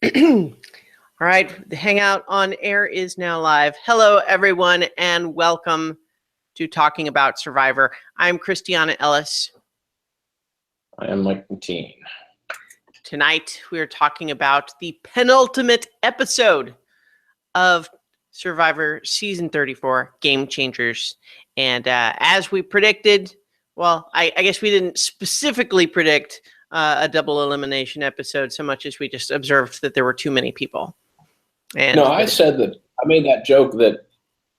All right, the Hangout on Air is now live. Hello, everyone, and welcome to Talking About Survivor. I'm Christiana Ellis. I am Mike McTeen. Tonight, we are talking about the penultimate episode of Survivor Season 34, Game Changers. And as we predicted, well, I guess we didn't specifically predict a double elimination episode so much as we just observed that there were too many people. And no, I said that I made that joke that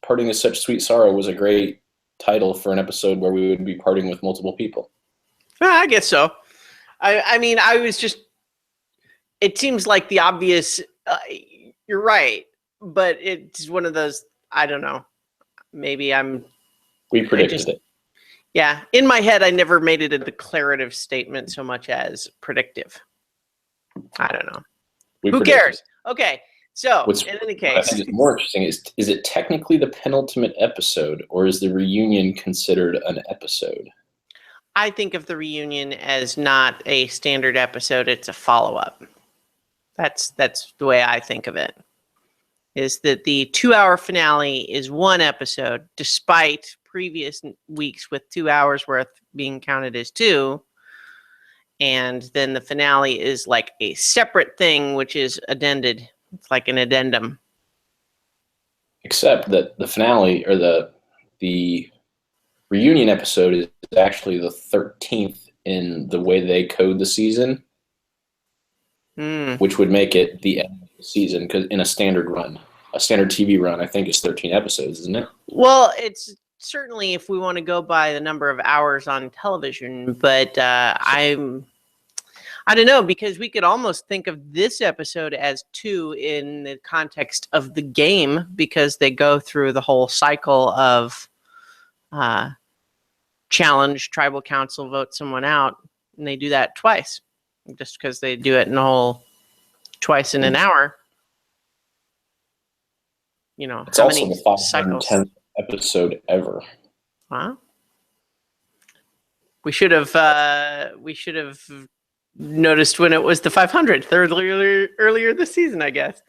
Parting is Such Sweet Sorrow was a great title for an episode where we would be parting with multiple people. I guess so. I mean, I was just, it seems like the obvious, you're right, but it's one of those, I don't know, maybe we predicted it. Yeah, in my head, I never made it a declarative statement so much as predictive. I don't know. Who cares? Okay, so in any case. What I think is more interesting is it technically the penultimate episode, or is the reunion considered an episode? I think of the reunion as not a standard episode, it's a follow-up. That's the way I think of it. Is that the 2-hour finale is one episode, despite previous weeks with 2 hours worth being counted as two. And then the finale is like a separate thing, which is addended. It's like an addendum. Except that the finale, or the reunion episode, is actually the 13th in the way they code the season, which would make it the end of the season, because in a standard run, a standard TV run, I think is 13 episodes, isn't it? Well, it's certainly if we want to go by the number of hours on television, but I don't know, because we could almost think of this episode as two in the context of the game, because they go through the whole cycle of challenge, tribal council, vote someone out, and they do that twice, just because they do it in a whole twice in an hour. You know, it's also the 510th episode ever. Wow. We should have noticed when it was the 500th earlier this season, I guess.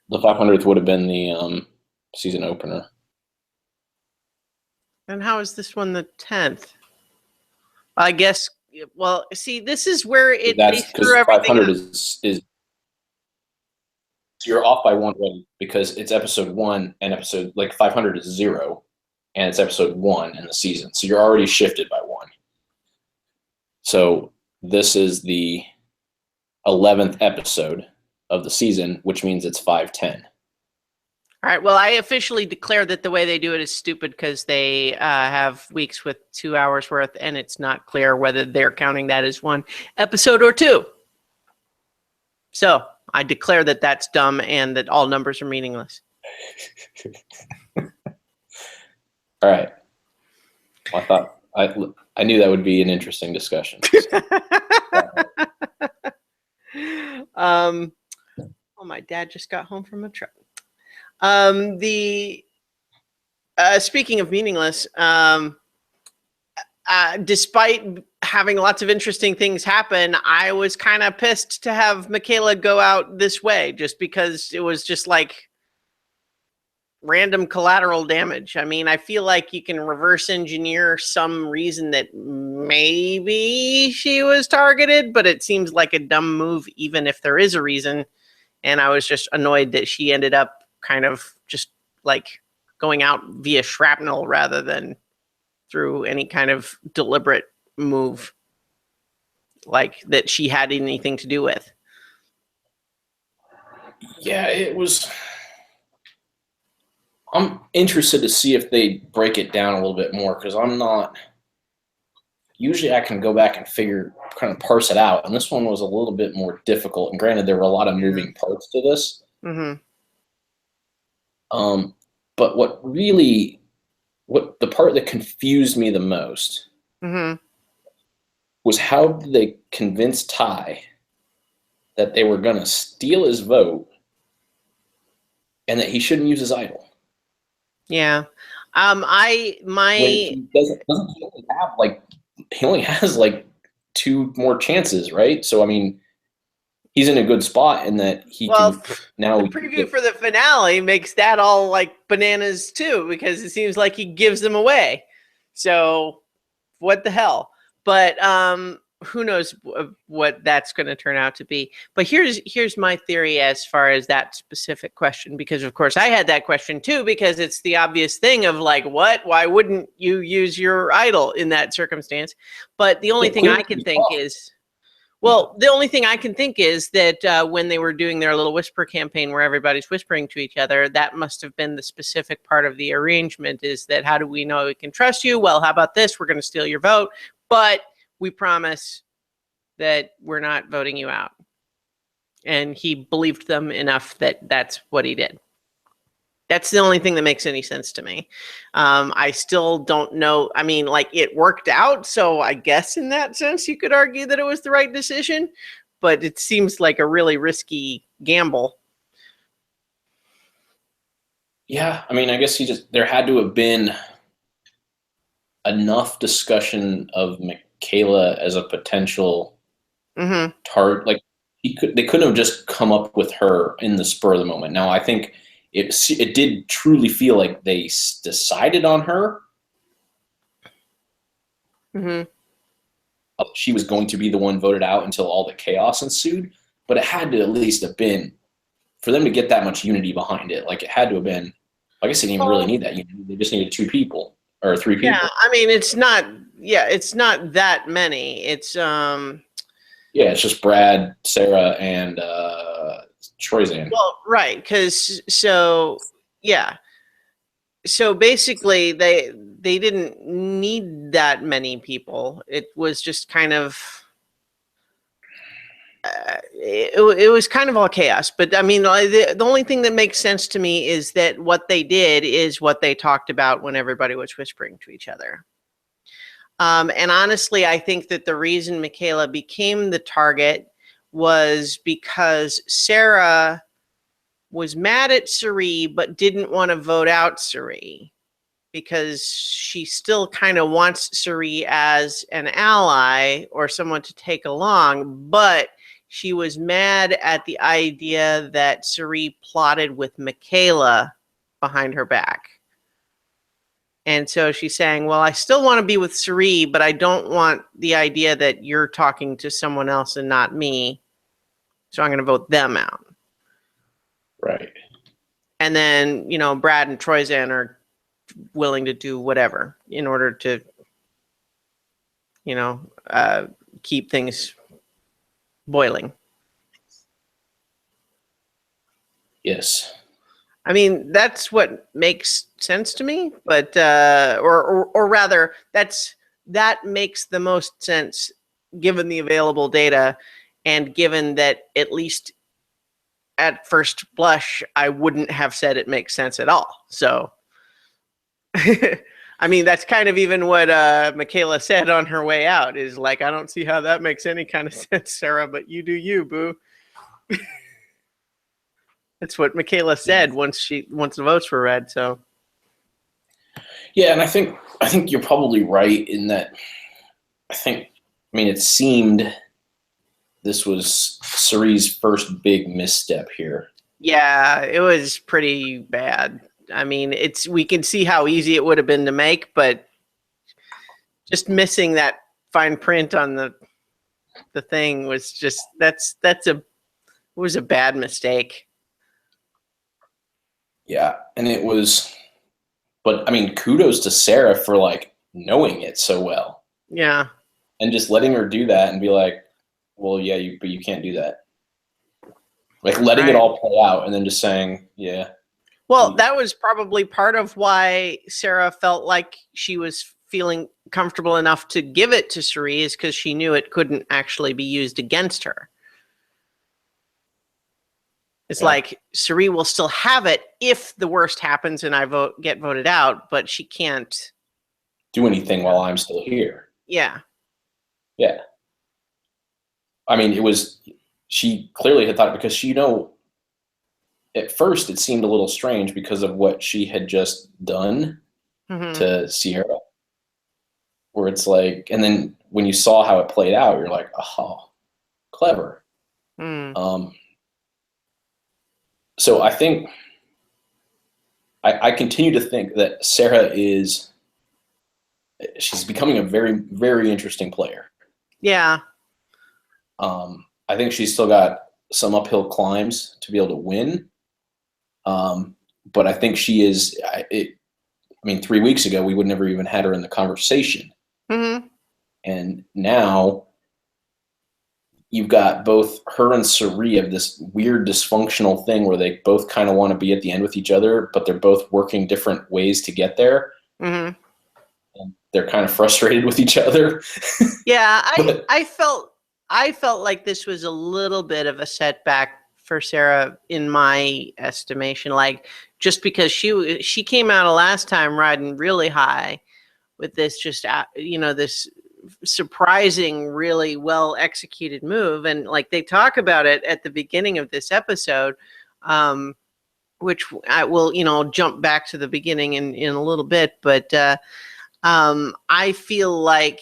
The 500th would have been the season opener. And how is this one the 10th? I guess. Well, see, this is where they threw everything 500 is you're off by one already, because it's episode 1 and episode, like, 500 is 0 and it's episode 1 in the season, so you're already shifted by 1. So this is the 11th episode of the season, which means it's 510. All right, well, I officially declare that the way they do it is stupid, because they have weeks with 2 hours worth, and it's not clear whether they're counting that as one episode or two. So I declare that that's dumb and that all numbers are meaningless. All right. Well, I knew that would be an interesting discussion. Oh, my dad just got home from a trip. Speaking of meaningless, despite having lots of interesting things happen, I was kind of pissed to have Michaela go out this way, just because it was just like random collateral damage. I mean, I feel like you can reverse engineer some reason that maybe she was targeted, but it seems like a dumb move, even if there is a reason. And I was just annoyed that she ended up kind of just like going out via shrapnel rather than through any kind of deliberate move like that she had anything to do with. Yeah, it was. I'm interested to see if they break it down a little bit more, because I'm not. Usually I can go back and kind of parse it out, and this one was a little bit more difficult. And granted, there were a lot of moving parts to this. Mm-hmm. But what the part that confused me the most was how did they convince Ty that they were going to steal his vote and that he shouldn't use his idol? Yeah. He only has like 2 more chances, right? So I mean, he's in a good spot in that he Well, can now. the preview for the finale makes that all like bananas too, because it seems like he gives them away. So what the hell? But who knows what that's going to turn out to be. But here's my theory as far as that specific question, because of course I had that question too, because it's the obvious thing of like, what? Why wouldn't you use your idol in that circumstance? But the only thing I can think is, well, the only thing I can think is that when they were doing their little whisper campaign where everybody's whispering to each other, that must have been the specific part of the arrangement, is that how do we know we can trust you? Well, how about this? We're going to steal your vote, but we promise that we're not voting you out. And he believed them enough that that's what he did. That's the only thing that makes any sense to me. I still don't know. I mean, like, it worked out, so I guess in that sense you could argue that it was the right decision, but it seems like a really risky gamble. Yeah, I mean, I guess there had to have been enough discussion of Michaela as a potential target. Like, they couldn't have just come up with her in the spur of the moment. Now, I think it did truly feel like they decided on her. She was going to be the one voted out until all the chaos ensued, but it had to at least have been, for them to get that much unity behind it, like, it had to have been, I guess they didn't even really need that unity. They just needed 2 people or 3 people. Yeah, I mean, it's not that many. It's yeah, it's just Brad, Sarah, and Troyzan. Well, right, because so basically they didn't need that many people. It was just kind of it was kind of all chaos. But I mean, the only thing that makes sense to me is that what they did is what they talked about when everybody was whispering to each other. And honestly, I think that the reason Michaela became the target was because Sarah was mad at Suri, but didn't want to vote out Suri because she still kind of wants Suri as an ally or someone to take along, but she was mad at the idea that Suri plotted with Michaela behind her back. And so she's saying, well, I still want to be with Suri, but I don't want the idea that you're talking to someone else and not me. So I'm going to vote them out. Right. And then, Brad and Troyzan are willing to do whatever in order to, keep things boiling. Yes. I mean, that's what makes sense to me, but or rather, that makes the most sense given the available data, and given that at least at first blush, I wouldn't have said it makes sense at all. So, I mean, that's kind of even what Michaela said on her way out, is like, I don't see how that makes any kind of sense, Sarah, but you do you, boo. That's what Michaela said once the votes were read. So, yeah, and I think you're probably right in that. I mean, it seemed this was Suri's first big misstep here. Yeah, it was pretty bad. I mean, we can see how easy it would have been to make, but just missing that fine print on the thing was just was a bad mistake. Yeah, and it was, but I mean, kudos to Sarah for like knowing it so well. Yeah. And just letting her do that and be like, well, yeah, but you can't do that. Like letting it all play out and then just saying, yeah. Well, that was probably part of why Sarah felt like she was feeling comfortable enough to give it to Suri, is because she knew it couldn't actually be used against her. It's like Suri will still have it if the worst happens and I get voted out, but she can't do anything while I'm still here. Yeah. Yeah. I mean, she clearly had thought, because at first it seemed a little strange because of what she had just done to Sierra, where it's like, and then when you saw how it played out, you're like, oh, clever. Mm. So I think I continue to think that Sarah she's becoming a very, very interesting player. Yeah. I think she's still got some uphill climbs to be able to win. But I think she is. I mean, 3 weeks ago we would never even had her in the conversation, Mm-hmm. and now you've got both her and Suri have this weird dysfunctional thing where they both kind of want to be at the end with each other, but they're both working different ways to get there. Mm-hmm. And they're kind of frustrated with each other. Yeah, I felt like this was a little bit of a setback for Sarah in my estimation. Like, just because she came out of last time riding really high with this this surprising, really well executed move, and like they talk about it at the beginning of this episode, which I will jump back to the beginning in a little bit, but I feel like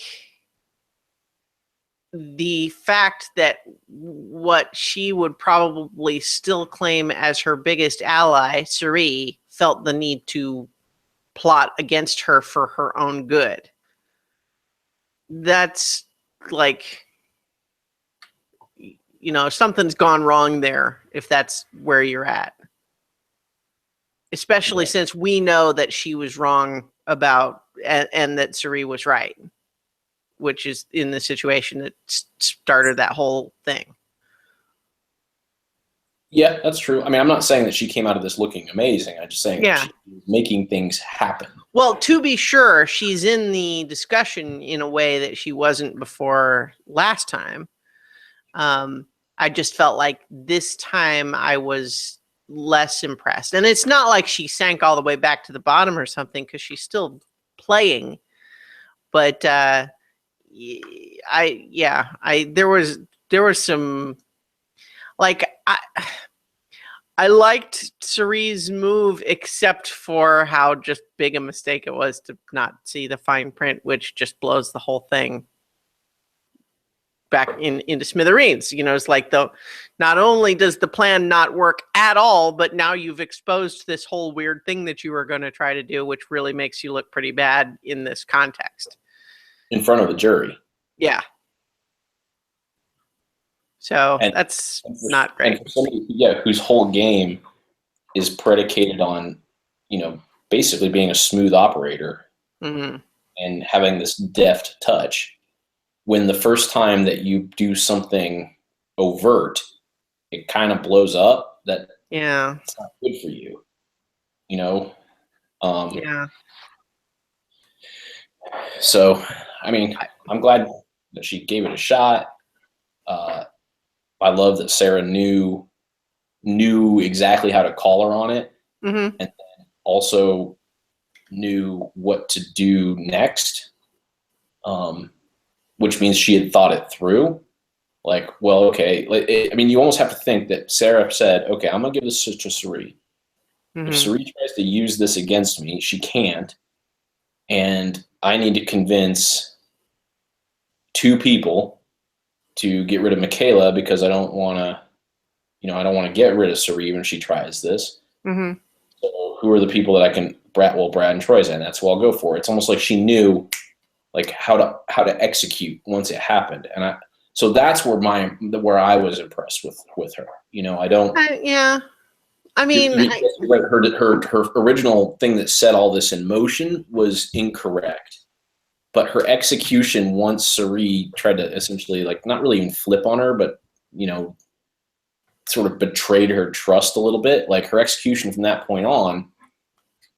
the fact that what she would probably still claim as her biggest ally, Suri, felt the need to plot against her for her own good. That's like, something's gone wrong there if that's where you're at. Especially since we know that she was wrong about and that Suri was right, which is in the situation that started that whole thing. Yeah, that's true. I mean, I'm not saying that she came out of this looking amazing. I'm just saying that Yeah. she's making things happen. Well, to be sure, she's in the discussion in a way that she wasn't before last time. I just felt like this time I was less impressed. And it's not like she sank all the way back to the bottom or something, because she's still playing. But there was some, like, I liked Cerise's move, except for how just big a mistake it was to not see the fine print, which just blows the whole thing back into smithereens. It's like, not only does the plan not work at all, but now you've exposed this whole weird thing that you were going to try to do, which really makes you look pretty bad in this context. In front of the jury. Yeah. So that's not great. And for somebody, whose whole game is predicated on, basically being a smooth operator Mm-hmm. and having this deft touch, when the first time that you do something overt, it kind of blows up, that it's not good for you, Yeah. So, I mean, I'm glad that she gave it a shot. I love that Sarah knew exactly how to call her on it, Mm-hmm. and then also knew what to do next, which means she had thought it through. Like, well, okay. I mean, you almost have to think that Sarah said, okay, I'm going to give this to Suri. Mm-hmm. If Suri tries to use this against me, she can't. And I need to convince 2 people to get rid of Michaela, because I don't want to get rid of Suri when she tries this. Mm-hmm. So who are the people that I can, Brad and Troy's in, that's what I'll go for. It's almost like she knew, like, how to execute once it happened. And so that's where I was impressed with her. I don't. Yeah. I mean, her original thing that set all this in motion was incorrect, but her execution, once Suri tried to essentially, like, not really even flip on her, but sort of betrayed her trust a little bit. Like, her execution from that point on,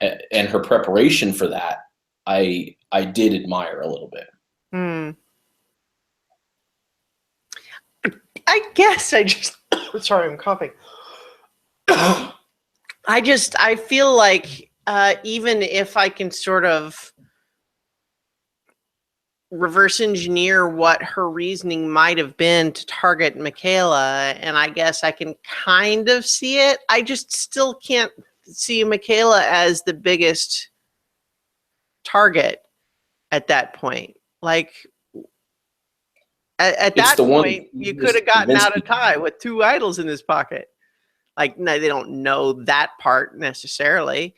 and her preparation for that, I did admire a little bit. I guess I just sorry, I'm coughing. I feel like even if I can sort of reverse engineer what her reasoning might have been to target Michaela, and I guess I can kind of see it, I just still can't see Michaela as the biggest target at that point. Like, At It's that the one point, you that could have gotten convinced out of people. Ty with 2 idols in his pocket. Like, no, they don't know that part necessarily,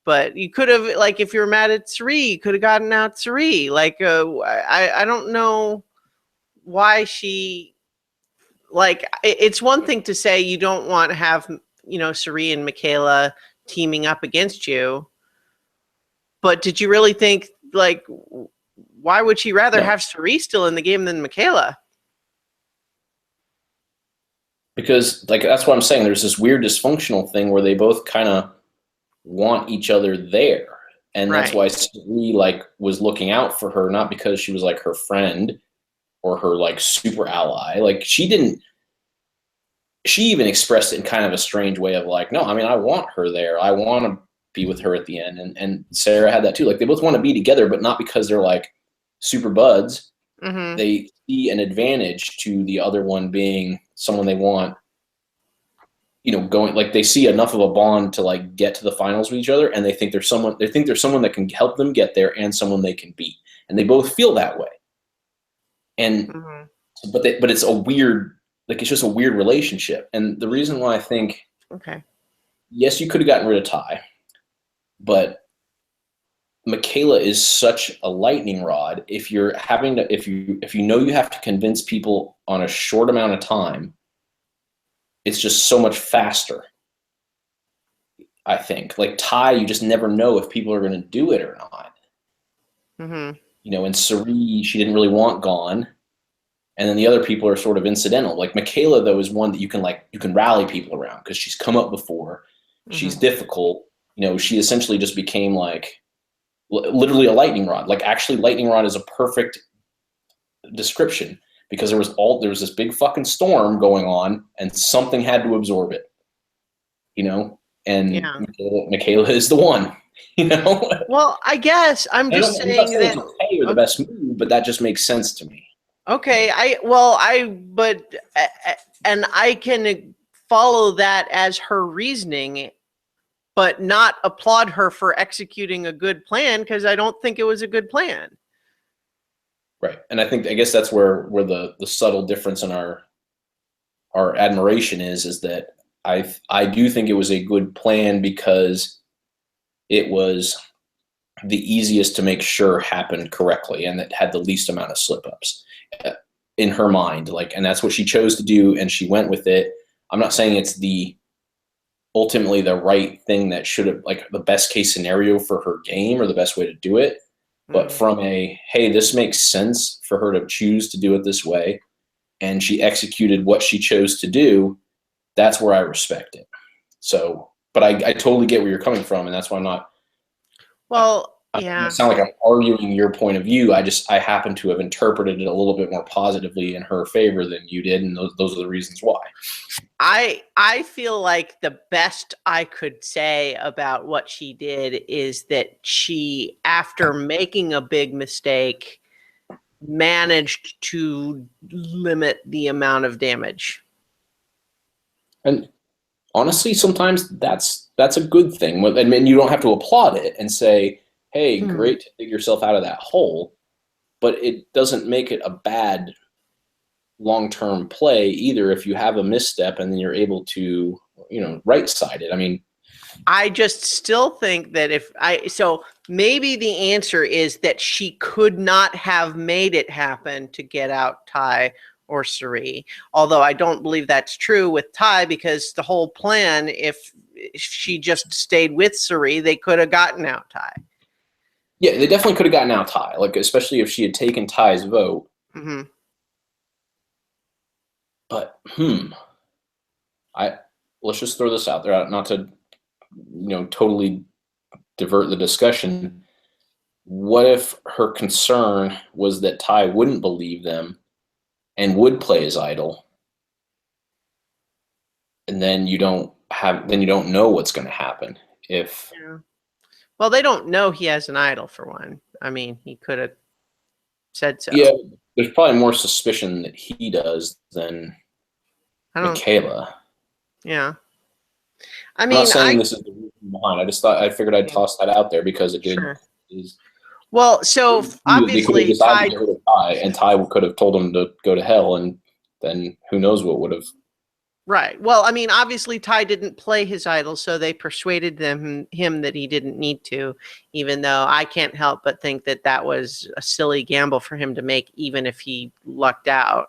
but you could have, like, if you were mad at Suri, you could have gotten out Suri. Like, I don't know why she, like, it's one thing to say you don't want to have, Suri and Michaela teaming up against you, but did you really think, like, why would she rather No, have Suri still in the game than Michaela? because like that's what I'm saying. There's this weird dysfunctional thing where they both kind of want each other there, and that's Right. why Suri like was looking out for her, not because she was like her friend or her like super ally. Like she didn't. She even expressed it in kind of a strange way of like, no, I mean, I want her there. I want to be with her at the end, and Sarah had that too. Like they both want to be together, but not because they're like super buds. Mm-hmm. They see an advantage to the other one being someone they want, going like they see enough of a bond to like get to the finals with each other, and they think there's someone that can help them get there and someone they can beat, and they both feel that way. And Mm-hmm. but it's a weird, like it's just a weird relationship. And the reason why I think, Okay. yes, you could have gotten rid of Ty, but Michaela is such a lightning rod. If you're having to, if you know you have to convince people on a short amount of time, it's just so much faster. I think like Ty, you just never know if people are going to do it or not. Mm-hmm. And Sari, she didn't really want gone, and then the other people are sort of incidental. Like Michaela, though, is one that you can rally people around because she's come up before. She's Mm-hmm. difficult. She essentially just became like literally a lightning rod. Like actually, lightning rod is a perfect description because there was this big fucking storm going on, and something had to absorb it. And Yeah. Michaela is the one. You know, Well, I guess I'm just I'm not saying saying it's that. okay or the Okay. best move, but that just makes sense to me. Okay. But and I can follow that as her reasoning, but not applaud her for executing a good plan because I don't think it was a good plan. Right. And I guess that's where the subtle difference in our admiration is that I do think it was a good plan because it was the easiest to make sure happened correctly and that had the least amount of slip ups in her mind. Like, and that's what she chose to do, and she went with it. I'm not saying it's ultimately the right thing that should have, like, the best case scenario for her game or the best way to do it. But Mm. from hey, this makes sense for her to choose to do it this way, and she executed what she chose to do, that's where I respect it. So, but I totally get where you're coming from, and that's why Well, I'm going yeah. to sound like I'm arguing your point of view. I happen to have interpreted it a little bit more positively in her favor than you did, and those are the reasons why. I feel like the best I could say about what she did is that she, after making a big mistake, managed to limit the amount of damage. And honestly, sometimes that's a good thing. I mean, you don't have to applaud it and say, "Hey, great to dig yourself out of that hole," but it doesn't make it a bad long-term play either if you have a misstep and then you're able to, right side it. I mean, I just still think that so maybe the answer is that she could not have made it happen to get out Ty or Suri. Although I don't believe that's true with Ty because the whole plan, if she just stayed with Suri, they could have gotten out Ty. yeah, they definitely could have gotten out Ty, like especially if she had taken Ty's vote. Mm-hmm. But let's just throw this out there, not to totally divert the discussion. What if her concern was that Ty wouldn't believe them and would play his idol, and then you don't know what's going to happen if. Yeah. Well, they don't know he has an idol for one. I mean, he could have said so. Yeah, there's probably more suspicion that he does than Michaela. Yeah. I I'm mean, not saying this is the reason behind. I figured I'd toss that out there because it did. Sure. Well, so They could have obviously decided Ty. to get rid of Ty, and Ty could have told him to go to hell, and then who knows what would have. Right. Well, I mean, obviously Ty didn't play his idol, so they persuaded him that he didn't need to, even though I can't help but think that that was a silly gamble for him to make, even if he lucked out.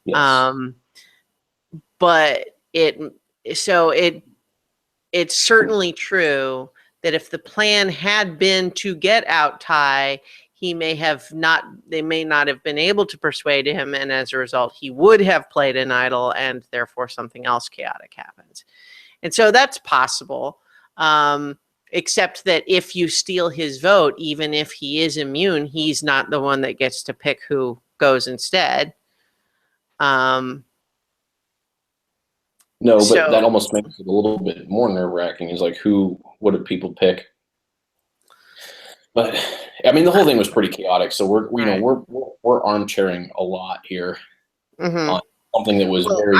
Yes. But it's certainly true that if the plan had been to get out Ty, they may not have been able to persuade him, and as a result, he would have played an idol, and therefore something else chaotic happens. And so that's possible, except that if you steal his vote, even if he is immune, he's not the one that gets to pick who goes instead. No, but that almost makes it a little bit more nerve-wracking. Is like, what do people pick? But I mean, the whole thing was pretty chaotic. So we're armchairing a lot here on something that was very.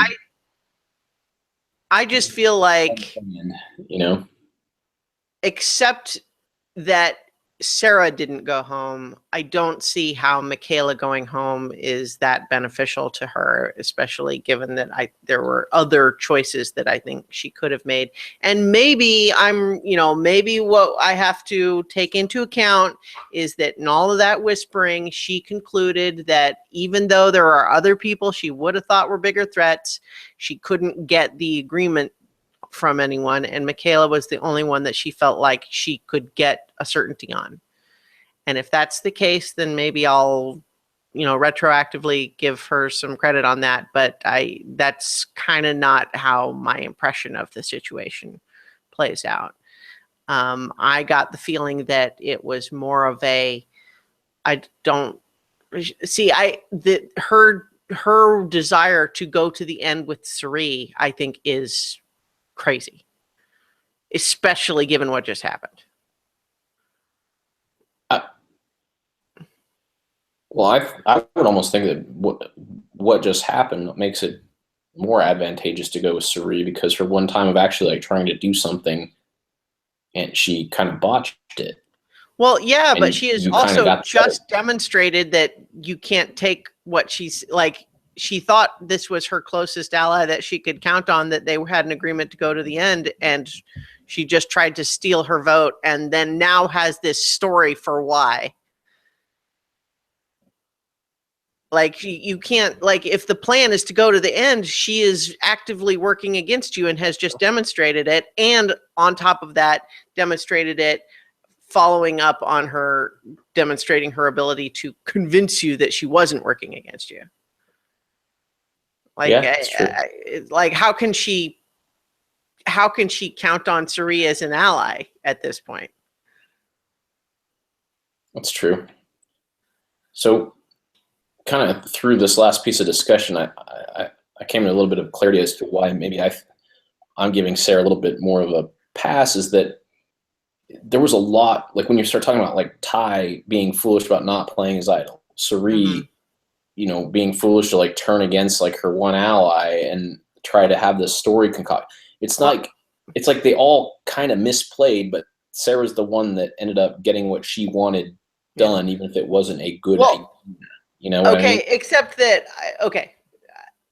I just feel like, except that Sarah didn't go home, I don't see how Michaela going home is that beneficial to her, especially given that there were other choices that I think she could have made. And maybe maybe what I have to take into account is that in all of that whispering, she concluded that even though there are other people she would have thought were bigger threats, she couldn't get the agreement from anyone, and Michaela was the only one that she felt like she could get a certainty on. And if that's the case, then maybe I'll retroactively give her some credit on that, but that's kind of not how my impression of the situation plays out. I got the feeling that it was more of her desire to go to the end with Suri, I think, is crazy, especially given what just happened. Well, I would almost think that what just happened makes it more advantageous to go with Suri, because her one time of actually trying to do something, and she kind of botched it. Well, yeah, but she has also just demonstrated that you can't take what she's like. She thought this was her closest ally that she could count on, that they had an agreement to go to the end, and she just tried to steal her vote, and then now has this story for why. You can't, if the plan is to go to the end, she is actively working against you and has just demonstrated it, and on top of that, demonstrated it following up on her demonstrating her ability to convince you that she wasn't working against you. How can she count on Suri as an ally at this point? That's true. So, kind of through this last piece of discussion, I came to a little bit of clarity as to why maybe I'm giving Sarah a little bit more of a pass. Is that there was a lot, when you start talking about Ty being foolish about not playing his idol, Suri, being foolish to turn against her one ally and try to have this story concoct. It's like they all kind of misplayed, but Sarah's the one that ended up getting what she wanted done, even if it wasn't a good idea. You know what I mean? Except that,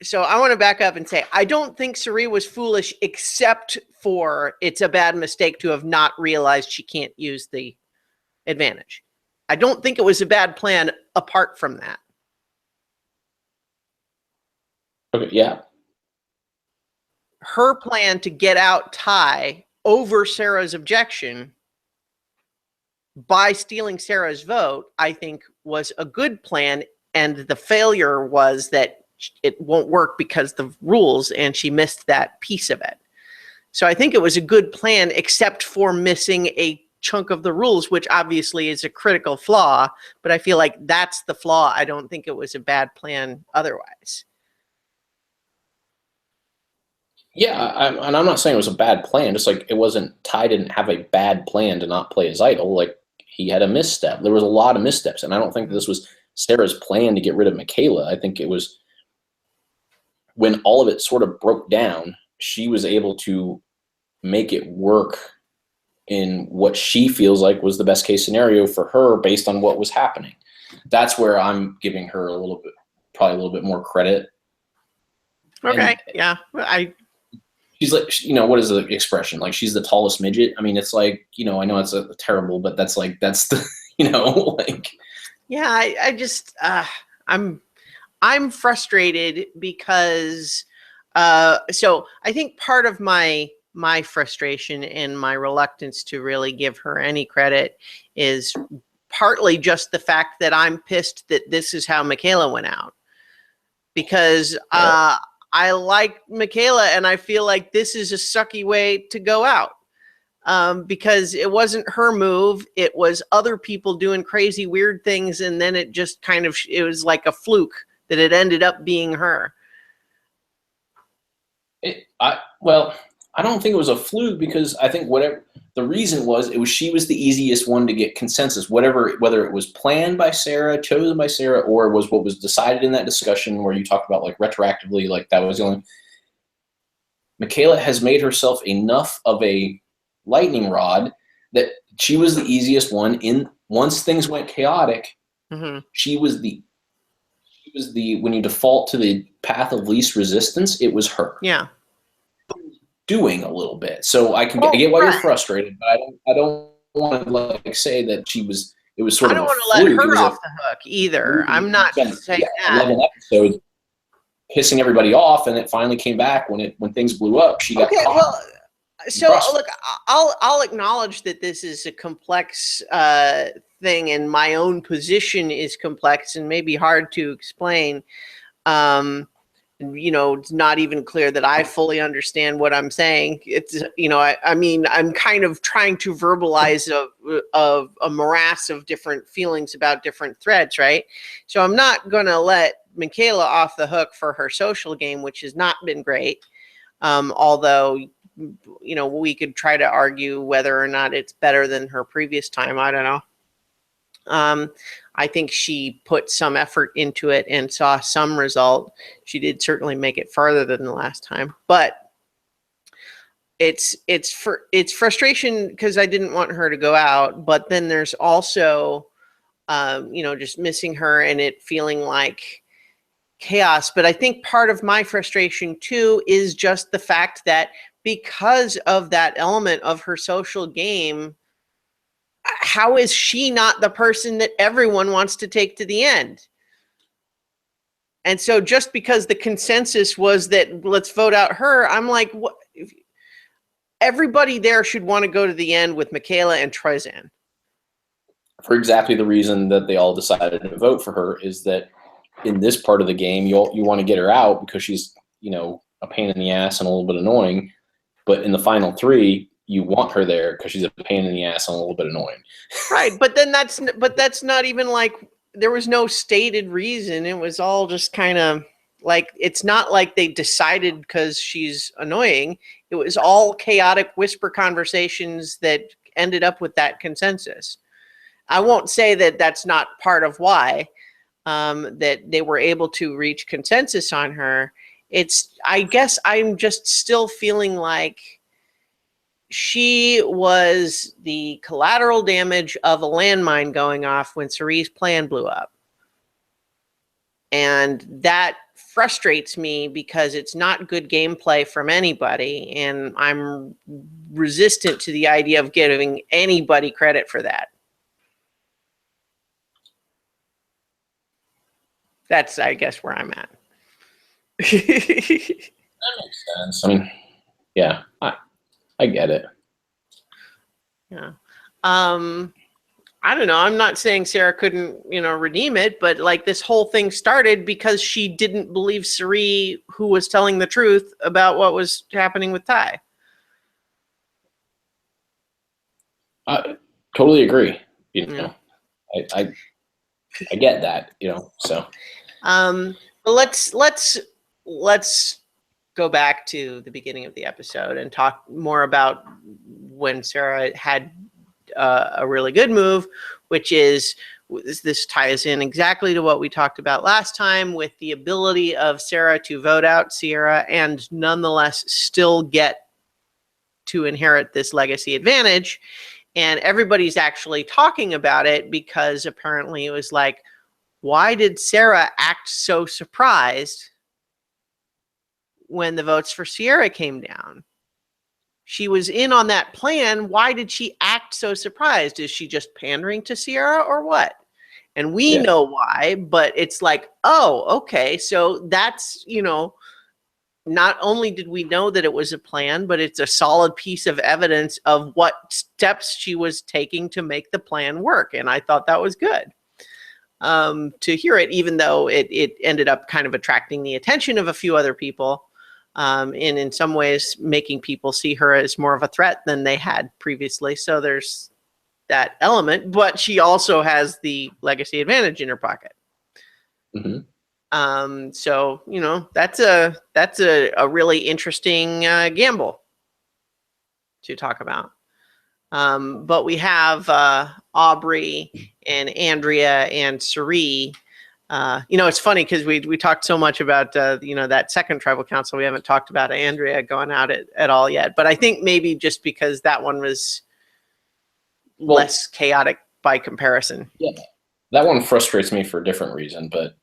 so I want to back up and say, I don't think Suri was foolish, except for it's a bad mistake to have not realized she can't use the advantage. I don't think it was a bad plan apart from that. Okay, yeah. Her plan to get out Ty over Sarah's objection by stealing Sarah's vote, I think, was a good plan, and the failure was that it won't work because of the rules, and she missed that piece of it. So I think it was a good plan, except for missing a chunk of the rules, which obviously is a critical flaw, but I feel like that's the flaw. I don't think it was a bad plan otherwise. Yeah, and I'm not saying it was a bad plan. Just Ty didn't have a bad plan to not play his idol. He had a misstep. There was a lot of missteps, and I don't think this was Sarah's plan to get rid of Michaela. I think it was when all of it sort of broke down, she was able to make it work in what she feels like was the best case scenario for her based on what was happening. that's where I'm giving her probably a little bit more credit. Okay. And yeah. she's like, what is the expression? Like, she's the tallest midget. I mean, it's like, I know it's terrible, but that's the, like. Yeah. I just, I'm frustrated because, so I think part of my frustration and my reluctance to really give her any credit is partly just the fact that I'm pissed that this is how Michaela went out. Because I like Michaela and I feel like this is a sucky way to go out. Because it wasn't her move. It was other people doing crazy, weird things. And then it just it was like a fluke that it ended up being her. I don't think it was a fluke, because I think whatever the reason was, she was the easiest one to get consensus, whether it was planned by Sarah, chosen by Sarah, or was what was decided in that discussion where you talked about like retroactively, like that was the only. Michaela has made herself enough of a lightning rod that she was the easiest one in. Once things went chaotic, she was the when you default to the path of least resistance, it was her. Yeah. Doing a little bit. So I get why you're frustrated, but I don't want to like say that it was sort of. I don't want to let her off the hook either. I'm not saying that. 11 episodes pissing everybody off, and it finally came back when things blew up. She got caught. Well, so look, I'll acknowledge that this is a complex thing, and my own position is complex and maybe hard to explain. It's not even clear that I fully understand what I'm saying. It's, I mean, I'm kind of trying to verbalize a morass of different feelings about different threads, right? So I'm not going to let Michaela off the hook for her social game, which has not been great. Although, we could try to argue whether or not it's better than her previous time. I don't know. I think she put some effort into it and saw some result. She did certainly make it farther than the last time, but it's frustration because I didn't want her to go out, but then there's also, just missing her and it feeling like chaos. But I think part of my frustration too is just the fact that because of that element of her social game, how is she not the person that everyone wants to take to the end? And so just because the consensus was that let's vote out her, I'm like, what? Everybody there should want to go to the end with Michaela and Troyzan. For exactly the reason that they all decided to vote for her is that in this part of the game, you want to get her out because she's, a pain in the ass and a little bit annoying. But in the final three, you want her there because she's a pain in the ass and a little bit annoying. Right. But then that's not even like, there was no stated reason. It was all just kind of like, it's not like they decided because she's annoying. It was all chaotic whisper conversations that ended up with that consensus. I won't say that that's not part of why that they were able to reach consensus on her. I guess I'm just still feeling like she was the collateral damage of a landmine going off when Cerie's plan blew up. And that frustrates me because it's not good gameplay from anybody. And I'm resistant to the idea of giving anybody credit for that. That's, I guess, where I'm at. That makes sense. I mean, yeah, I get it. Yeah. I don't know. I'm not saying Sarah couldn't, redeem it, but like this whole thing started because she didn't believe Cirie, who was telling the truth about what was happening with Ty. I totally agree. I get that, so. Let's go back to the beginning of the episode and talk more about when Sarah had a really good move, which is, this ties in exactly to what we talked about last time with the ability of Sarah to vote out Sierra and nonetheless still get to inherit this legacy advantage. And everybody's actually talking about it because apparently it was like, why did Sarah act so surprised when the votes for Sierra came down? She was in on that plan. Why did she act so surprised? Is she just pandering to Sierra or what? And we know why, but it's like, oh, okay. So that's, not only did we know that it was a plan, but it's a solid piece of evidence of what steps she was taking to make the plan work. And I thought that was good to hear it, even though it ended up kind of attracting the attention of a few other people. And in some ways making people see her as more of a threat than they had previously. So there's that element, but she also has the legacy advantage in her pocket. Mm-hmm. So, that's a really interesting gamble to talk about. But we have Aubrey and Andrea and Cirie. It's funny because we talked so much about, that second tribal council. We haven't talked about Andrea going out at all yet. But I think maybe just because that one was less chaotic by comparison. Yeah, that one frustrates me for a different reason. But,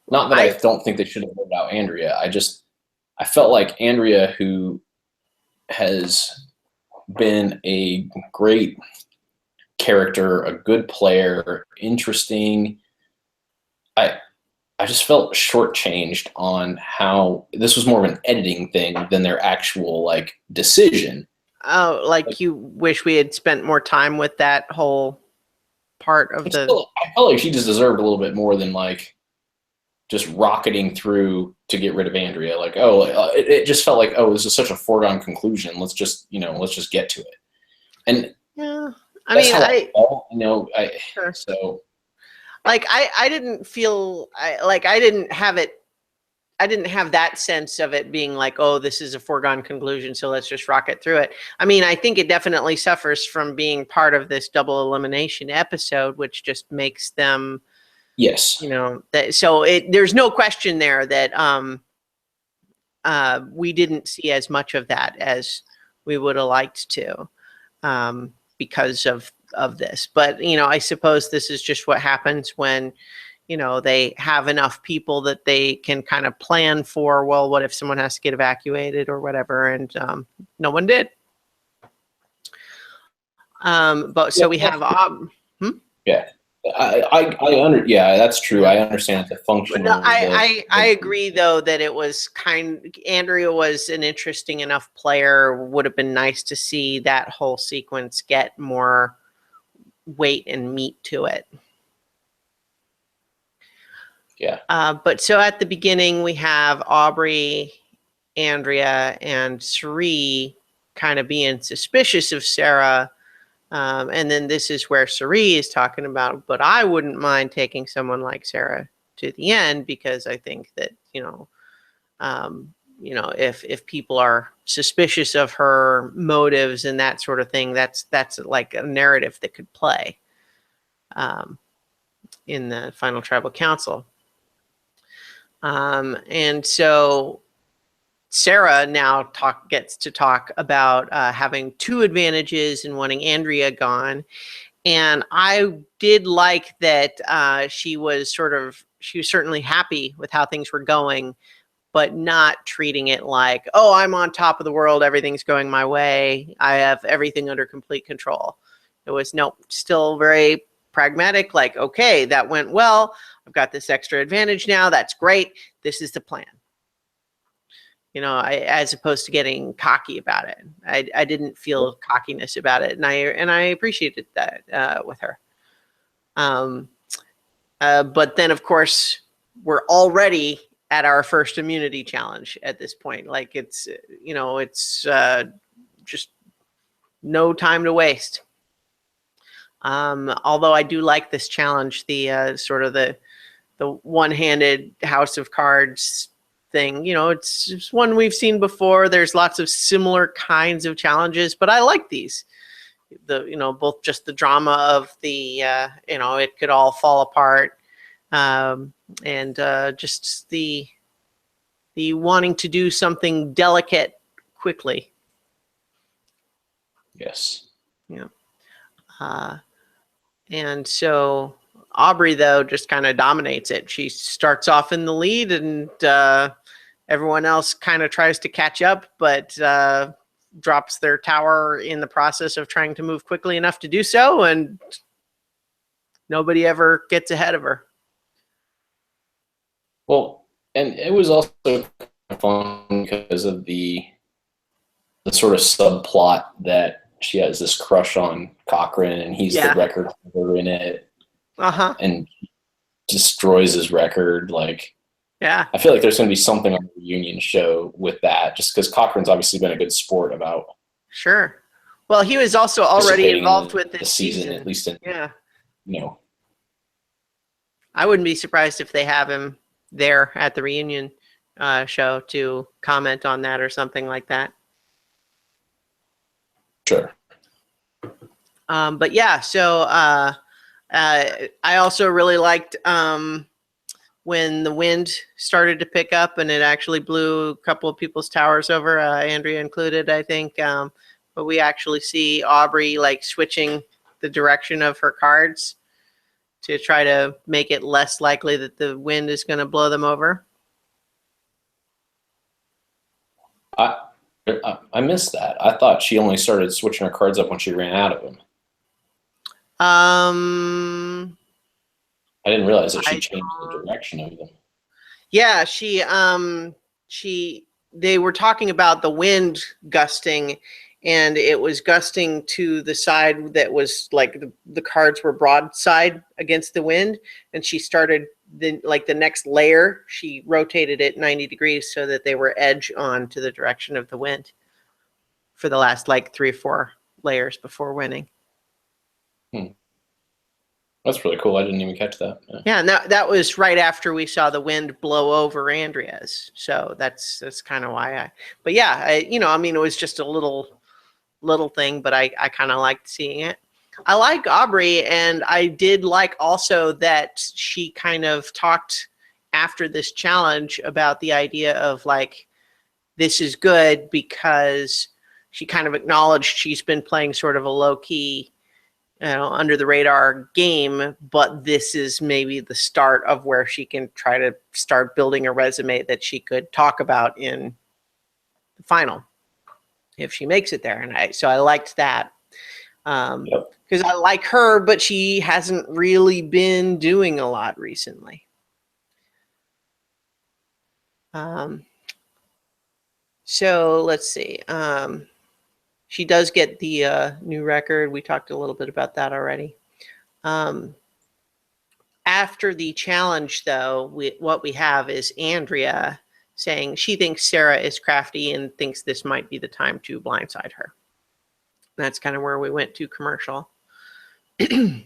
not that I don't think they should have voted out Andrea. I felt like Andrea, who has been a great character, a good player, interesting. I just felt shortchanged on how this was more of an editing thing than their actual decision. Oh, like you wish we had spent more time with that whole part of I felt like she just deserved a little bit more than just rocketing through to get rid of Andrea. It just felt like, this is such a foregone conclusion. Let's just get to it. And yeah, I didn't feel I didn't have that sense of it being like, oh, this is a foregone conclusion, so let's just rocket through it. I think it definitely suffers from being part of this double elimination episode, which just makes them, yes, there's no question there that we didn't see as much of that as we would have liked to, because of this. But I suppose this is just what happens when they have enough people that they can kind of plan for, well, what if someone has to get evacuated or whatever, and no one did. But so we have yeah. That's true. I understand the function. No, I agree though that it was Andrea was an interesting enough player. Would have been nice to see that whole sequence get more weight and meat to it. Yeah. But so at the beginning we have Aubrey, Andrea, and Cirie kind of being suspicious of Sarah. And then this is where Cirie is talking about, but I wouldn't mind taking someone like Sarah to the end, because I think that, if people are suspicious of her motives and that sort of thing, that's like a narrative that could play in the final tribal council. And so Sarah now gets to talk about having two advantages and wanting Andrea gone. And I did like that she was certainly happy with how things were going, but not treating it like, oh, I'm on top of the world, everything's going my way, I have everything under complete control. It was still very pragmatic, like, okay, that went well, I've got this extra advantage now, that's great, this is the plan. As opposed to getting cocky about it. I didn't feel cockiness about it, and I appreciated that with her. But then, of course, we're already at our first immunity challenge at this point. Like it's just no time to waste. Although I do like this challenge, the sort of the one-handed House of Cards thing. It's one we've seen before. There's lots of similar kinds of challenges, but I like these. Both just the drama of the it could all fall apart, and just the wanting to do something delicate quickly. Yes. Yeah. And so Aubrey, though, just kind of dominates it. She starts off in the lead, and everyone else kind of tries to catch up, but drops their tower in the process of trying to move quickly enough to do so, and nobody ever gets ahead of her. Well, and it was also fun because of the sort of subplot that she has this crush on Cochran, and he's the record holder in it. And destroys his record. Like, yeah, I feel like there's going to be something on the reunion show with that, just because Cochran's obviously been a good sport about. Sure. Well, he was also already involved with this season, at least in I wouldn't be surprised if they have him there at the reunion show to comment on that or something like that. Sure. But yeah, so I also really liked when the wind started to pick up and it actually blew a couple of people's towers over, Andrea included, I think. But we actually see Aubrey like switching the direction of her cards to try to make it less likely that the wind is going to blow them over. I missed that. I thought she only started switching her cards up when she ran out of them. I didn't realize that she changed the direction of them. Yeah, they were talking about the wind gusting, and it was gusting to the side that was like the cards were broadside against the wind, and she started the next layer, she rotated it 90 degrees so that they were edge on to the direction of the wind for the last like 3 or 4 layers before winning. That's really cool. I didn't even catch that. Yeah, and that was right after we saw the wind blow over Andrea's. So that's kind of why but yeah, it was just a little thing, but I kind of liked seeing it. I like Aubrey, and I did like also that she kind of talked after this challenge about the idea of like, this is good because she kind of acknowledged she's been playing sort of a low-key, under the radar game, but this is maybe the start of where she can try to start building a resume that she could talk about in the final if she makes it there. And so I liked that. Because I like her, but she hasn't really been doing a lot recently. So let's see. She does get the new record. We talked a little bit about that already. After the challenge, though, what we have is Andrea saying she thinks Sarah is crafty and thinks this might be the time to blindside her. That's kind of where we went to commercial. And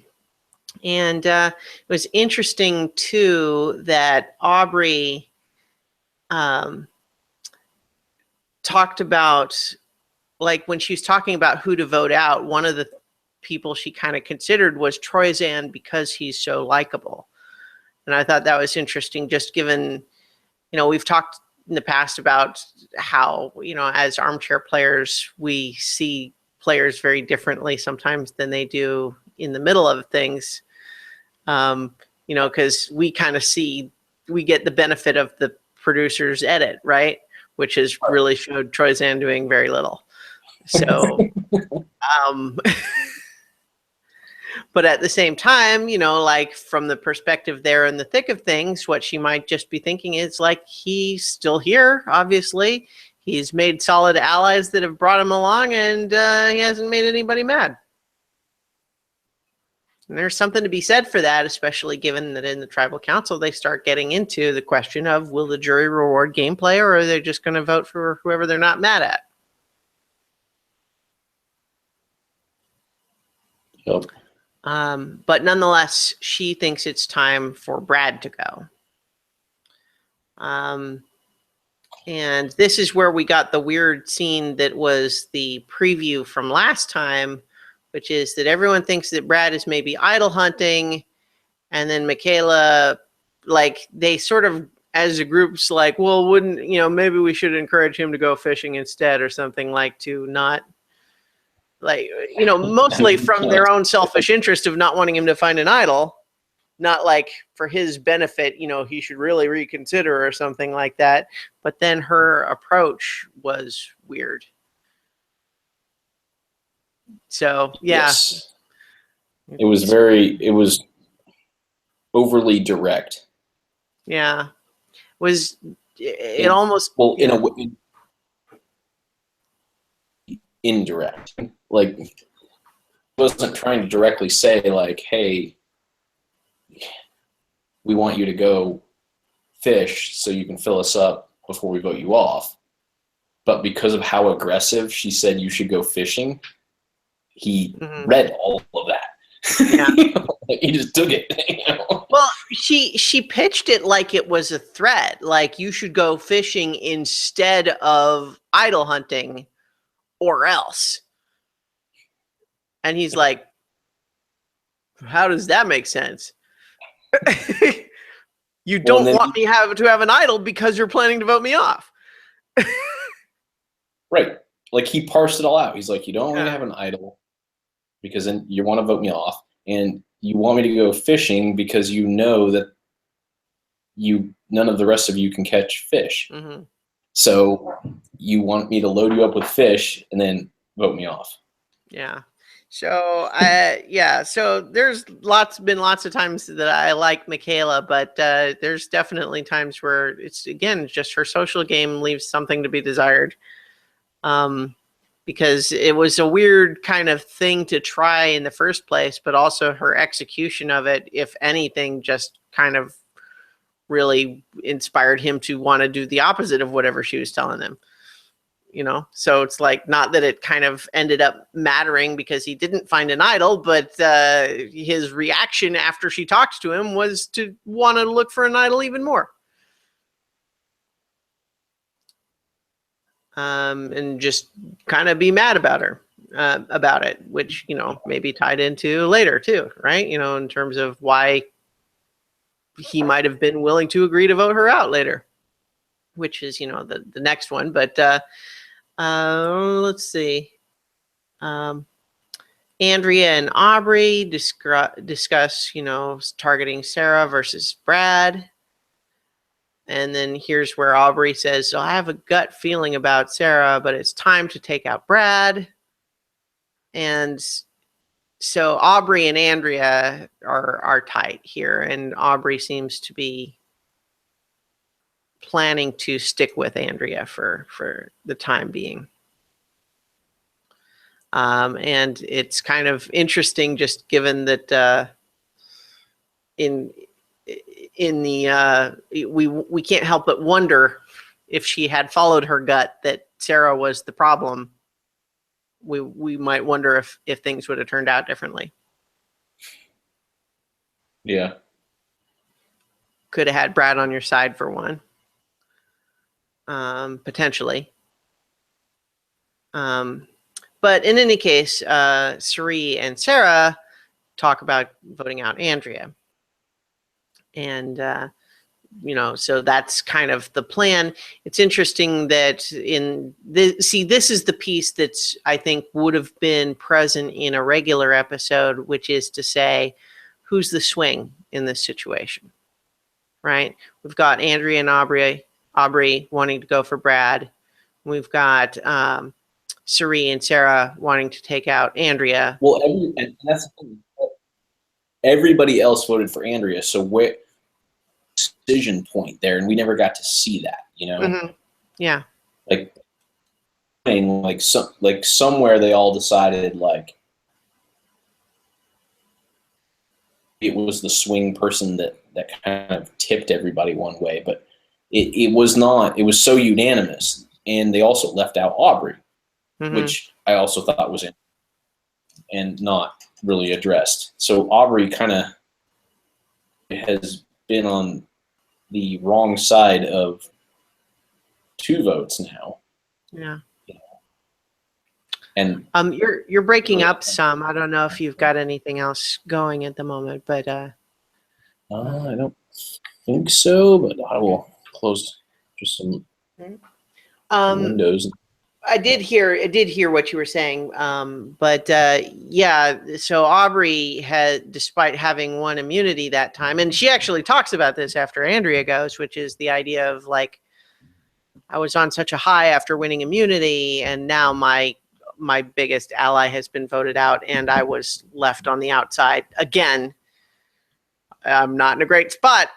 it was interesting, too, that Aubrey talked about, like when she was talking about who to vote out, one of the people she kind of considered was Troyzan because he's so likable. And I thought that was interesting, just given, we've talked in the past about how, as armchair players, we see players very differently sometimes than they do in the middle of things. Because we kind of we get the benefit of the producer's edit, right? Which has really showed Troyzan doing very little. So, but at the same time, like from the perspective there in the thick of things, what she might just be thinking is like, he's still here, obviously. He's made solid allies that have brought him along, and he hasn't made anybody mad. And there's something to be said for that, especially given that in the tribal council, they start getting into the question of, will the jury reward gameplay, or are they just going to vote for whoever they're not mad at? Yep. But nonetheless, she thinks it's time for Brad to go. And this is where we got the weird scene that was the preview from last time, which is that everyone thinks that Brad is maybe idol hunting. And then Michaela, like, they sort of, as a group's like, well, wouldn't, maybe we should encourage him to go fishing instead or something, like to not, like, mostly from their own selfish interest of not wanting him to find an idol. not like for his benefit, he should really reconsider or something like that. But then her approach was weird. So, yeah. Yes. It was overly direct. Yeah. It And, almost, well, in a way, indirect. Like, wasn't trying to directly say, like, hey, we want you to go fish so you can fill us up before we vote you off. But because of how aggressive she said you should go fishing, he read all of that. Yeah. He just took it. Well, she pitched it like it was a threat, like you should go fishing instead of idol hunting or else. And he's like, how does that make sense? You don't want me to have an idol because you're planning to vote me off. Right. Like, he parsed it all out. He's like, you don't want me to have an idol because then you want to vote me off, and you want me to go fishing because you know that none of the rest of you can catch fish. Mm-hmm. So you want me to load you up with fish and then vote me off. Yeah. So so there's been lots of times that I like Michaela, but there's definitely times where it's, again, just her social game leaves something to be desired. Because it was a weird kind of thing to try in the first place, but also her execution of it, if anything, just kind of really inspired him to want to do the opposite of whatever she was telling him. So it's like, not that it kind of ended up mattering because he didn't find an idol, but his reaction after she talked to him was to want to look for an idol even more. And just kind of be mad about her, about it, which, maybe tied into later too, right? In terms of why he might have been willing to agree to vote her out later, which is, the next one. But let's see. Andrea and Aubrey discuss, targeting Sarah versus Brad. And then here's where Aubrey says, so I have a gut feeling about Sarah, but it's time to take out Brad. And so Aubrey and Andrea are tight here, and Aubrey seems to be planning to stick with Andrea for the time being. And it's kind of interesting, just given that in the we can't help but wonder if she had followed her gut that Sarah was the problem. We might wonder if things would have turned out differently. Yeah. Could have had Brad on your side for one. Potentially. But in any case, Suri and Sarah talk about voting out Andrea. And, so that's kind of the plan. It's interesting that this is the piece that's, I think, would have been present in a regular episode, which is to say, who's the swing in this situation, right? We've got Andrea and Aubrey wanting to go for Brad. We've got Suri and Sarah wanting to take out Andrea. Well, and that's the thing. Everybody else voted for Andrea, so where decision point there, and we never got to see that, Mm-hmm. Yeah. Like somewhere they all decided like it was the swing person that kind of tipped everybody one way, but it was not. It was so unanimous, and they also left out Aubrey, which I also thought was in and not really addressed. So Aubrey kind of has been on the wrong side of 2 votes now. Yeah. And you're breaking up some. I don't know if you've got anything else going at the moment, but I don't think so, but I will close just some windows. I did hear what you were saying. But yeah, so Aubrey had, despite having won immunity that time, and she actually talks about this after Andrea goes, which is the idea of like, I was on such a high after winning immunity, and now my biggest ally has been voted out, and I was left on the outside again. I'm not in a great spot.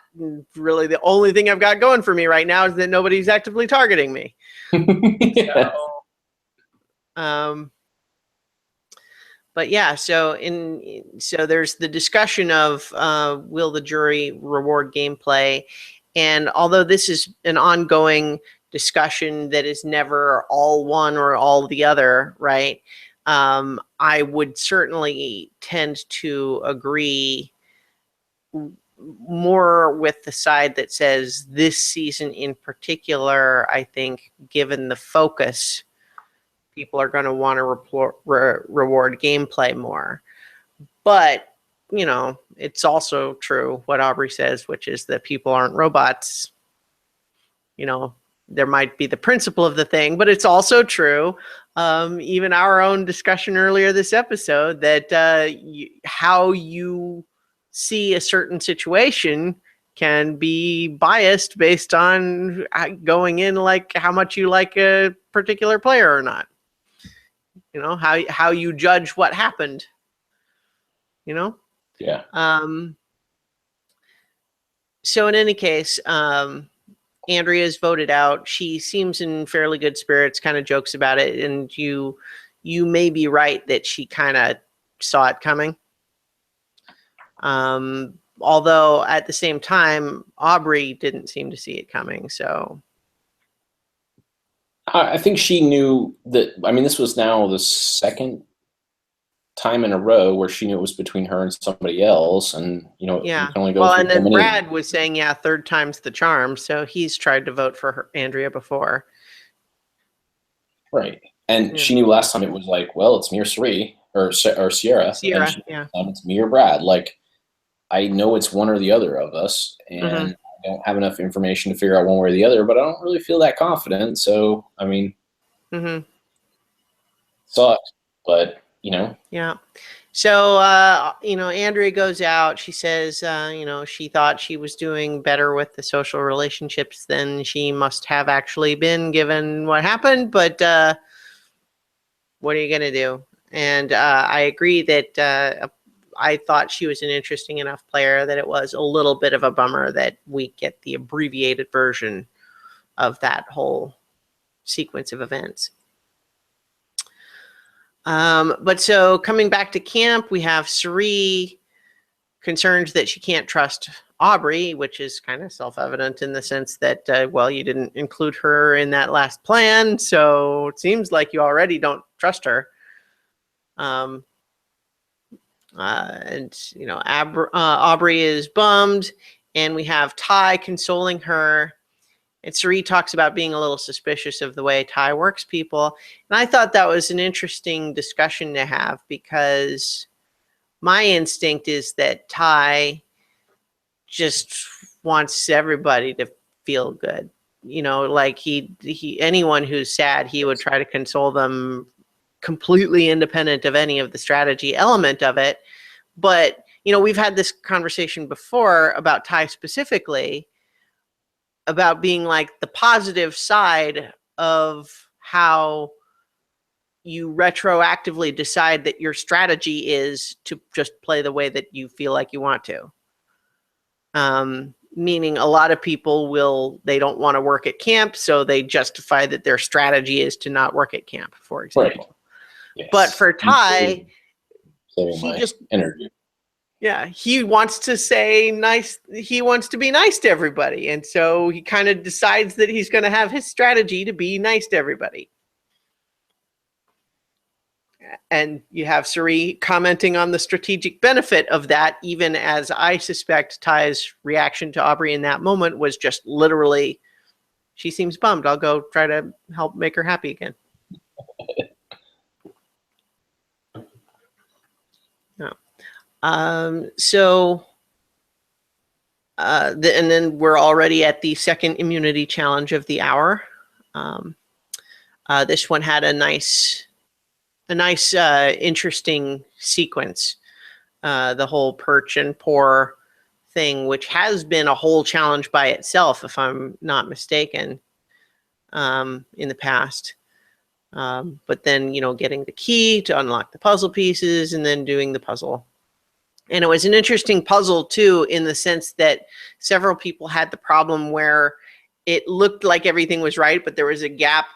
Really, the only thing I've got going for me right now is that nobody's actively targeting me. Yeah. But yeah, so there's the discussion of will the jury reward gameplay, and although this is an ongoing discussion that is never all one or all the other, right? I would certainly tend to agree more with the side that says this season in particular, I think, given the focus, people are going to want to reward gameplay more. But, you know, it's also true what Aubrey says, which is that people aren't robots. You know, there might be the principle of the thing, but it's also true. Even our own discussion earlier this episode that how you see a certain situation can be biased based on going in like how much you like a particular player or not. You know, how you judge what happened. You know? Yeah. So in any case, Andrea's voted out. She seems in fairly good spirits, kind of jokes about it, and you may be right that she kind of saw it coming. Although at the same time, Aubrey didn't seem to see it coming. So I think she knew that. I mean, this was now the second time in a row where she knew it was between her and somebody else, and yeah. you can only go Well, through and then so many. Brad was saying, yeah, third time's the charm. So he's tried to vote for Andrea before. Right. And Yeah. she knew last time it was like, well, it's me or Sierra. Sierra, And yeah. It's me or Brad. Like, I know it's one or the other of us, and Mhm. I don't have enough information to figure out one way or the other, but I don't really feel that confident. So, I mean, sucks, but, Yeah. So, Andrea goes out. She says, she thought she was doing better with the social relationships than she must have actually been given what happened. But what are you going to do? And I agree that I thought she was an interesting enough player that it was a little bit of a bummer that we get the abbreviated version of that whole sequence of events. But so coming back to camp, we have Suri concerned that she can't trust Aubrey, which is kind of self-evident in the sense that, you didn't include her in that last plan, so it seems like you already don't trust her. Aubrey is bummed, and we have Ty consoling her. And Suri talks about being a little suspicious of the way Ty works people. And I thought that was an interesting discussion to have because my instinct is that Ty just wants everybody to feel good. Like he anyone who's sad, he would try to console them completely independent of any of the strategy element of it. But, we've had this conversation before about Ty specifically, about being like the positive side of how you retroactively decide that your strategy is to just play the way that you feel like you want to. Meaning a lot of people they don't want to work at camp, so they justify that their strategy is to not work at camp, for example. Right. Yes. But for Ty, he just energy. Yeah, he wants to say nice. He wants to be nice to everybody. And so he kind of decides that he's going to have his strategy to be nice to everybody. And you have Suri commenting on the strategic benefit of that, even as I suspect Ty's reaction to Aubrey in that moment was just literally, she seems bummed. I'll go try to help make her happy again. No. And then we're already at the second immunity challenge of the hour. This one had a nice interesting sequence. The whole perch and pour thing, which has been a whole challenge by itself, if I'm not mistaken, in the past. But then, getting the key to unlock the puzzle pieces and then doing the puzzle. And it was an interesting puzzle, too, in the sense that several people had the problem where it looked like everything was right, but there was a gap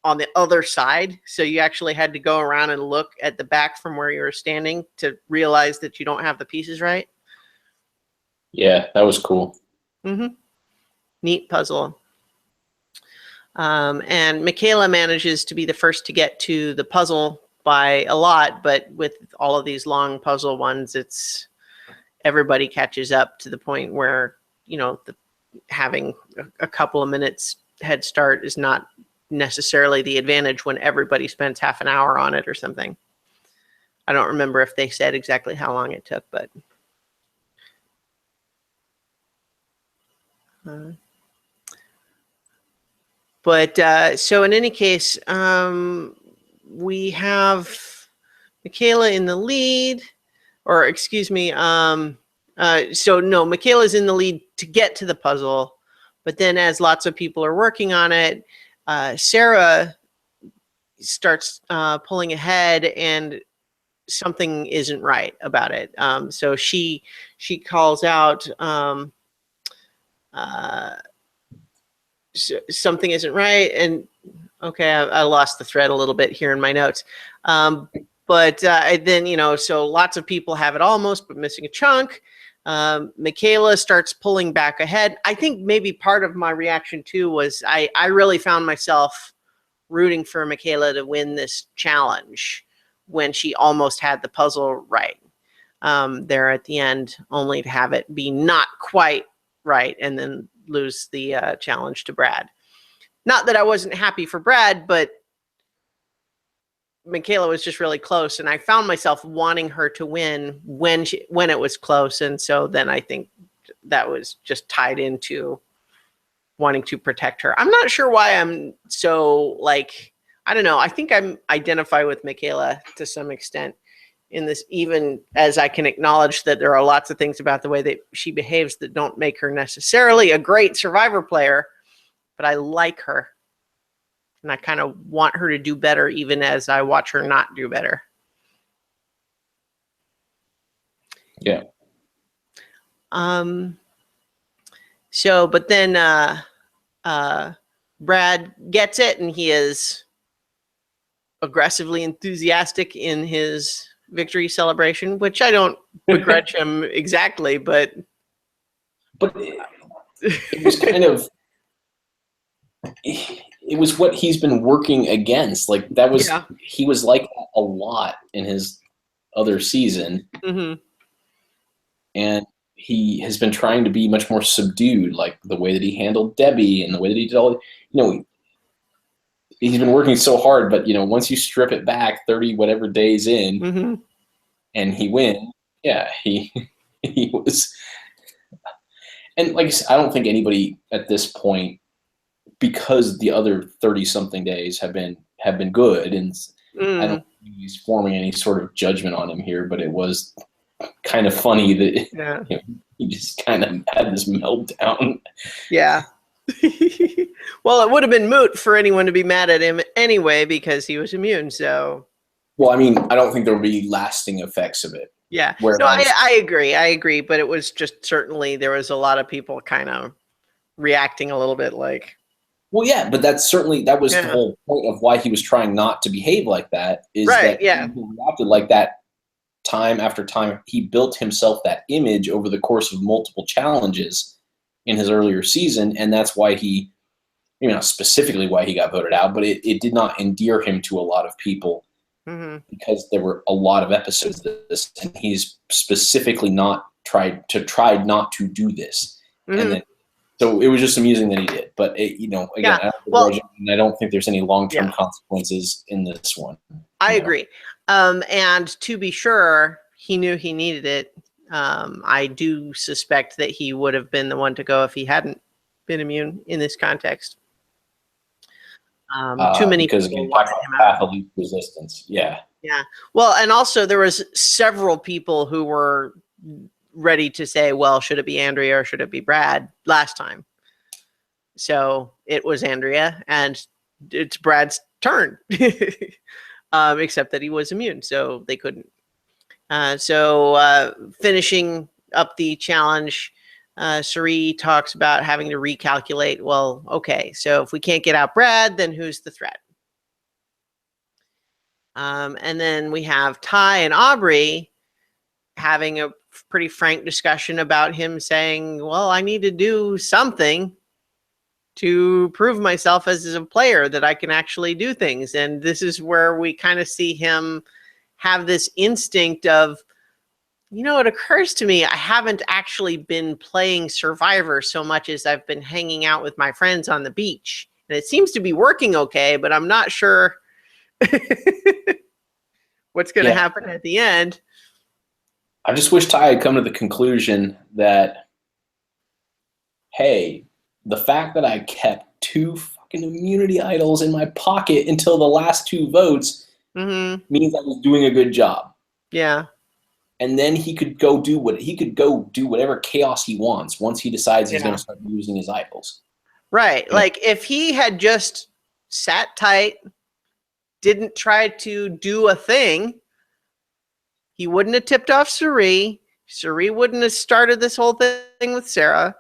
on the other side. So you actually had to go around and look at the back from where you were standing to realize that you don't have the pieces right. Yeah, that was cool. Neat puzzle. And Michaela manages to be the first to get to the puzzle by a lot, but with all of these long puzzle ones, everybody catches up to the point where, having a couple of minutes head start is not necessarily the advantage when everybody spends half an hour on it or something. I don't remember if they said exactly how long it took, but so in any case, we have Michaela in the lead, or excuse me. Michaela's in the lead to get to the puzzle, but then as lots of people are working on it, Sarah starts pulling ahead, and something isn't right about it. So she calls out, something isn't right, and okay, I lost the thread a little bit here in my notes. But then, so lots of people have it almost, but missing a chunk. Michaela starts pulling back ahead. I think maybe part of my reaction too was I really found myself rooting for Michaela to win this challenge when she almost had the puzzle right there at the end, only to have it be not quite right and then lose the challenge to Brad. Not that I wasn't happy for Brad, but Michaela was just really close, and I found myself wanting her to win when it was close, and so then I think that was just tied into wanting to protect her. I'm not sure why I'm so I don't know. I think I identify with Michaela to some extent in this, even as I can acknowledge that there are lots of things about the way that she behaves that don't make her necessarily a great Survivor player, but I like her. And I kind of want her to do better, even as I watch her not do better. Yeah. So, but then Brad gets it, and he is aggressively enthusiastic in his victory celebration, which I don't begrudge him exactly, but it was kind of. It was what he's been working against. He was like that a lot in his other season. And he has been trying to be much more subdued, like the way that he handled Debbie and the way that he did all, he's been working so hard, but once you strip it back 30 whatever days in and he wins, he was, and like I said, I don't think anybody at this point, because the other 30-something days have been good, and I don't think he's forming any sort of judgment on him here, but it was kind of funny that he just kind of had this meltdown. Yeah. Well, it would have been moot for anyone to be mad at him anyway because he was immune. So. Well, I mean, I don't think there will be lasting effects of it. Yeah. No, I agree. But it was just certainly there was a lot of people kind of reacting a little bit like. Well, yeah, but that was the whole point of why he was trying not to behave like that. Is that he reacted like that time after time. He built himself that image over the course of multiple challenges in his earlier season, and that's why he, not specifically why he got voted out, but it did not endear him to a lot of people because there were a lot of episodes of this, and he's specifically tried not to do this, and then. So it was just amusing that he did, but again, I don't think there's any long-term consequences in this one. I agree, and to be sure, he knew he needed it. I do suspect that he would have been the one to go if he hadn't been immune in this context. Too many because people again, talk wanted about him out. path of least resistance. Yeah. Yeah. Well, and also there was several people who were ready to say, well, should it be Andrea or should it be Brad last time? So it was Andrea, and it's Brad's turn, except that he was immune, so they couldn't. Finishing up the challenge, Suri talks about having to recalculate. Well, okay, so if we can't get out Brad, then who's the threat? And then we have Ty and Aubrey having a pretty frank discussion about him saying, well, I need to do something to prove myself as a player that I can actually do things. And this is where we kind of see him have this instinct of, it occurs to me I haven't actually been playing Survivor so much as I've been hanging out with my friends on the beach. And it seems to be working okay, but I'm not sure what's going to happen at the end. I just wish Ty had come to the conclusion that, hey, the fact that I kept 2 fucking immunity idols in my pocket until the last 2 votes means I was doing a good job. Yeah. And then he could go do whatever chaos he wants once he decides he's going to start using his idols. Right. Like if he had just sat tight, didn't try to do a thing, he wouldn't have tipped off Suri. Suri wouldn't have started this whole thing with Sarah.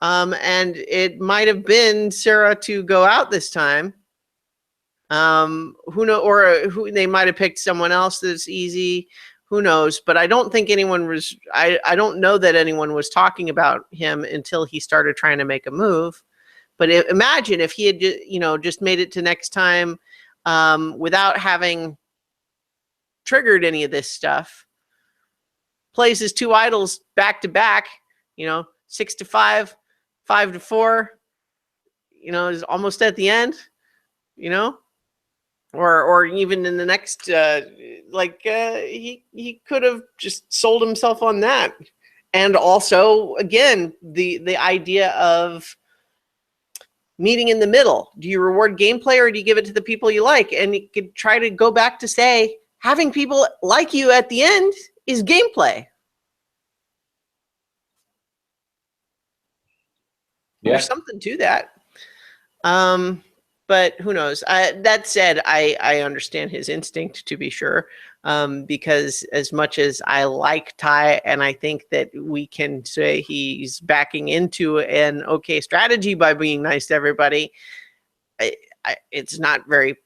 And it might have been Sarah to go out this time. Who knows? Or they might have picked someone else that's easy. Who knows? But I don't think anyone was. I don't know that anyone was talking about him until he started trying to make a move. But imagine if he had, just made it to next time without having triggered any of this stuff. Plays his 2 idols back to back. 6-5, 5-4. Is almost at the end. Or even in the next, he could have just sold himself on that. And also, again, the idea of meeting in the middle. Do you reward gameplay or do you give it to the people you like? And you could try to go back to say, having people like you at the end is gameplay. Yeah. There's something to that. But who knows? That said, I understand his instinct, to be sure, because as much as I like Ty, and I think that we can say he's backing into an okay strategy by being nice to everybody, it's not very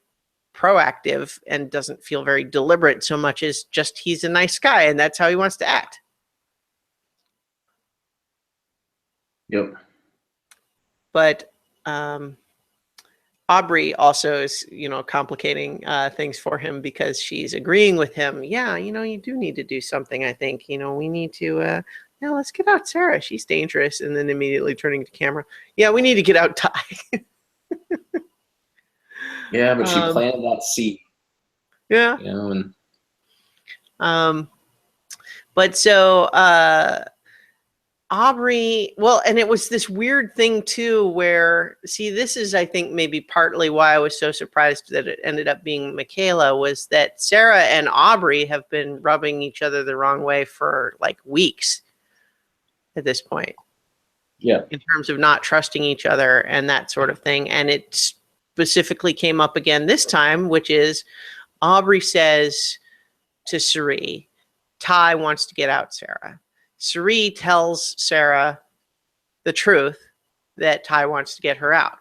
proactive and doesn't feel very deliberate so much as just he's a nice guy and that's how he wants to act. Yep. But Aubrey also is, complicating things for him because she's agreeing with him. Yeah, you do need to do something, I think. We need to, let's get out Sarah. She's dangerous. And then immediately turning to camera. Yeah, we need to get out Ty. Yeah, but she planted that seed. Yeah. But so Aubrey, well, and it was this weird thing too, where, see, this is, I think, maybe partly why I was so surprised that it ended up being Michaela, was that Sarah and Aubrey have been rubbing each other the wrong way for like weeks at this point. Yeah. In terms of not trusting each other and that sort of thing. And it specifically came up again this time, which is Aubrey says to Suri, Ty wants to get out Sarah. Suri tells Sarah the truth that Ty wants to get her out.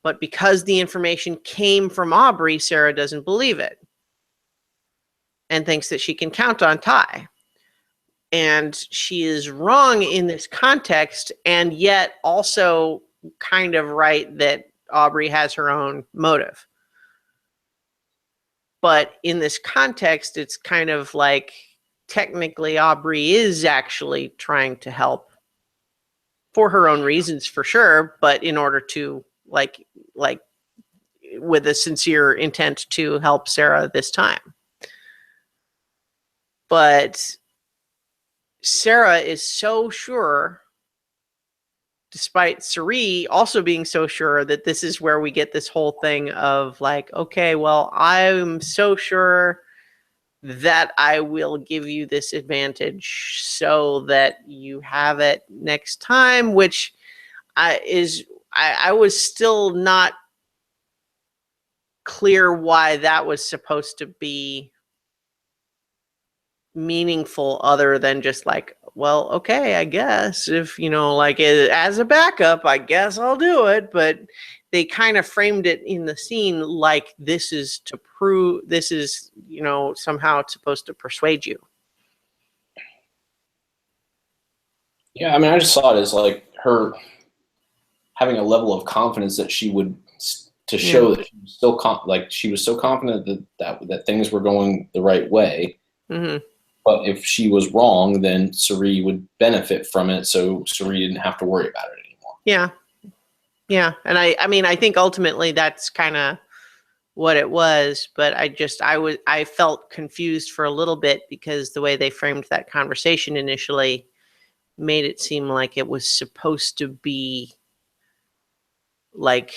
But because the information came from Aubrey, Sarah doesn't believe it and thinks that she can count on Ty. And she is wrong in this context, and yet also kind of right that Aubrey has her own motive. But in this context, it's kind of like, technically Aubrey is actually trying to help for her own reasons, for sure, but in order to like with a sincere intent to help Sarah this time. But Sarah is so sure despite Suri also being so sure that this is where we get this whole thing of like, okay, well, I'm so sure that I will give you this advantage so that you have it next time, which I was still not clear why that was supposed to be meaningful other than just like, well, okay, I guess if, like as a backup, I guess I'll do it. But they kind of framed it in the scene like this is to prove, this is, somehow it's supposed to persuade you. Yeah, I mean, I just saw it as like her having a level of confidence that she would, to show that she was still she was so confident that things were going the right way. Mm-hmm. But if she was wrong, then Suri would benefit from it, so Suri didn't have to worry about it anymore. Yeah. Yeah. And I mean, I think ultimately that's kind of what it was, but I felt confused for a little bit because the way they framed that conversation initially made it seem like it was supposed to be like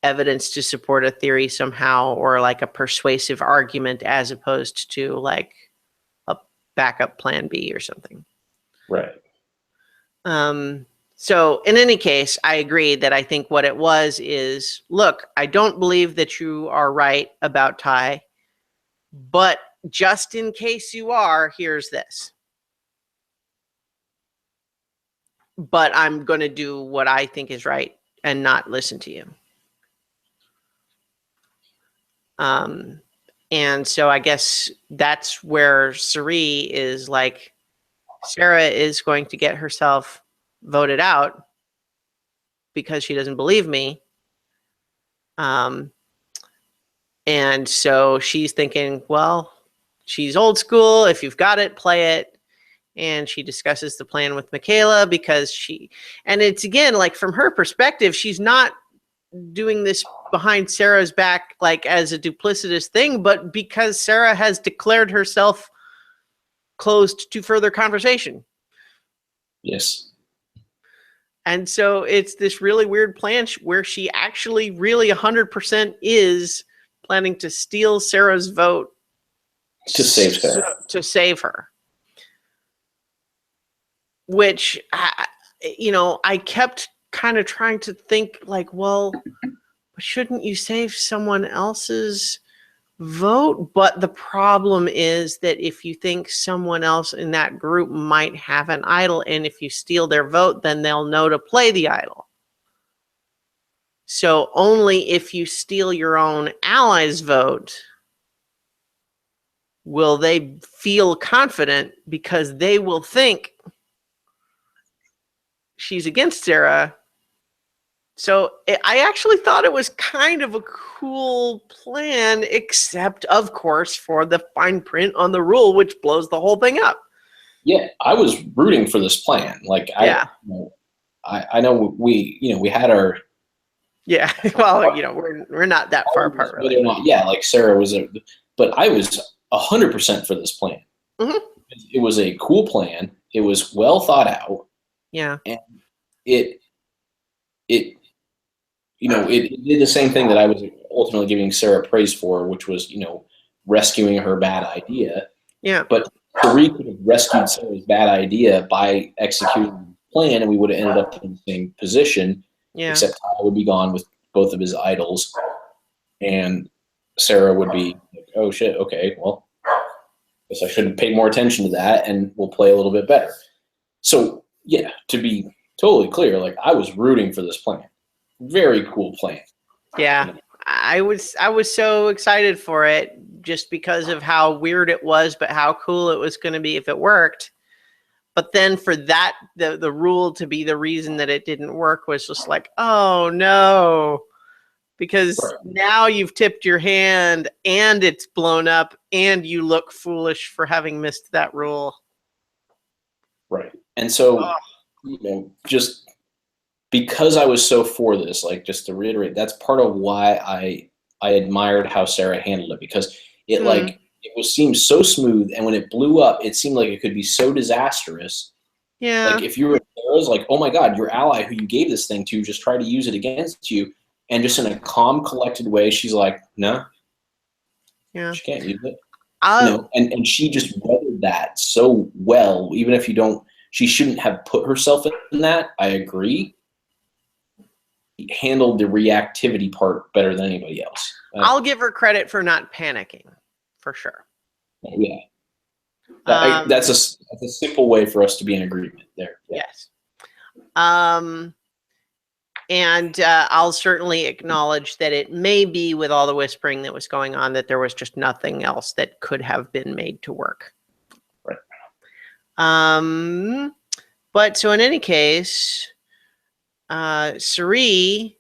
evidence to support a theory somehow, or like a persuasive argument as opposed to like a backup plan B or something. Right. So in any case, I agree that I think what it was is, look, I don't believe that you are right about Tai, but just in case you are, here's this. But I'm going to do what I think is right and not listen to you. And so I guess that's where Suri is like, Sarah is going to get herself voted out because she doesn't believe me. And so she's thinking, well, she's old school. If you've got it, play it. And she discusses the plan with Michaela because and it's again, like from her perspective, she's not doing this behind Sarah's back, like as a duplicitous thing, but because Sarah has declared herself closed to further conversation. Yes. And so it's this really weird plan where she actually really 100% is planning to steal Sarah's vote to save Sarah. To save her. Which, I kept kind of trying to think like, well, shouldn't you save someone else's vote? But the problem is that if you think someone else in that group might have an idol, and if you steal their vote, then they'll know to play the idol. So only if you steal your own ally's vote will they feel confident, because they will think she's against Sarah. So I actually thought it was kind of a cool plan, except, of course, for the fine print on the rule, which blows the whole thing up. Yeah, I was rooting for this plan. Like, I know we had our. Yeah, well, we're not that far apart, really. Yeah, like Sarah was but I was 100% for this plan. Mm-hmm. It was a cool plan. It was well thought out. Yeah, and it did the same thing that I was ultimately giving Sarah praise for, which was, rescuing her bad idea. Yeah. But Tariq could have rescued Sarah's bad idea by executing the plan, and we would have ended up in the same position. Yeah. Except Ty would be gone with both of his idols, and Sarah would be like, oh shit, okay, well, guess I should have paid more attention to that, and we'll play a little bit better. So yeah, to be totally clear, like, I was rooting for this plan. Very cool plan. Yeah. I was so excited for it just because of how weird it was, but how cool it was going to be if it worked. But then for that, the rule to be the reason that it didn't work was just like, oh no, because now you've tipped your hand and it's blown up and you look foolish for having missed that rule. Right. And so, just because I was so for this, like, just to reiterate, that's part of why I admired how Sarah handled it, because it seemed so smooth, and when it blew up, it seemed like it could be so disastrous Yeah. Like if you were Sarah's, like, oh my God, your ally who you gave this thing to just tried to use it against you, and just in a calm, collected way, she's like, no, Yeah. she can't use it. I'll, And she just weathered that so well. Even if you don't, she shouldn't have put herself in that. I agree. She handled the reactivity part better than anybody else. I'll give her credit for not panicking, for sure. Yeah. That's a simple way for us to be in agreement there. Yeah. Yes. And I'll certainly acknowledge that it may be, with all the whispering that was going on, that there was just nothing else that could have been made to work. Right. But so in any case, Suri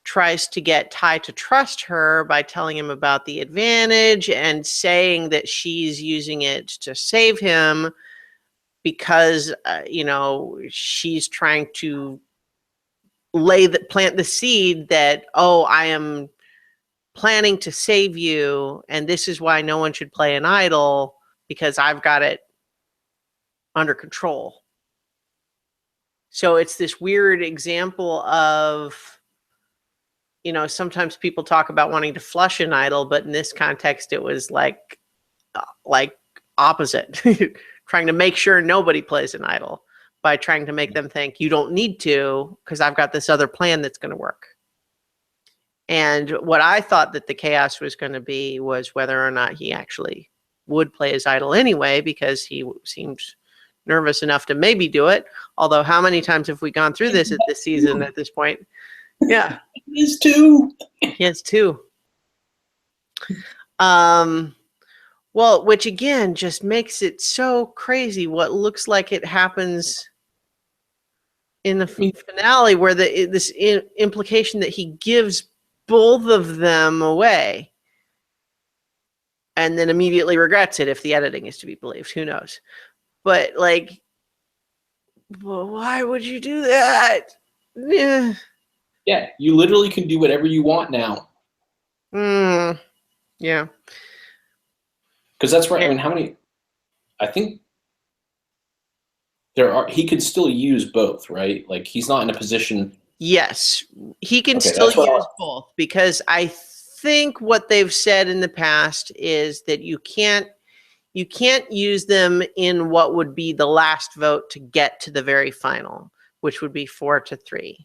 tries to get Ty to trust her by telling him about the advantage and saying that she's using it to save him because, she's trying to plant the seed that, oh, I am planning to save you, and this is why no one should play an idol, because I've got it under control. So it's this weird example of, sometimes people talk about wanting to flush an idol, but in this context, it was like opposite, trying to make sure nobody plays an idol by trying to make them think you don't need to, because I've got this other plan that's going to work. And what I thought that the chaos was going to be was whether or not he actually would play his idol anyway, because he seemed nervous enough to maybe do it. Although how many times have we gone through this at this season at this point? Yeah. He has two. He has two. Well, which again just makes it so crazy what looks like it happens in the finale, where this implication that he gives both of them away and then immediately regrets it, if the editing is to be believed. Who knows? But like, well, why would you do that? Yeah, you literally can do whatever you want now. Yeah. Because that's right. I mean, how many? I think he could still use both, right? Like he's not in a position. Yes, he can still use both, because I think what they've said in the past is that you can't use them in what would be the last vote to get to the very final, which would be 4-3,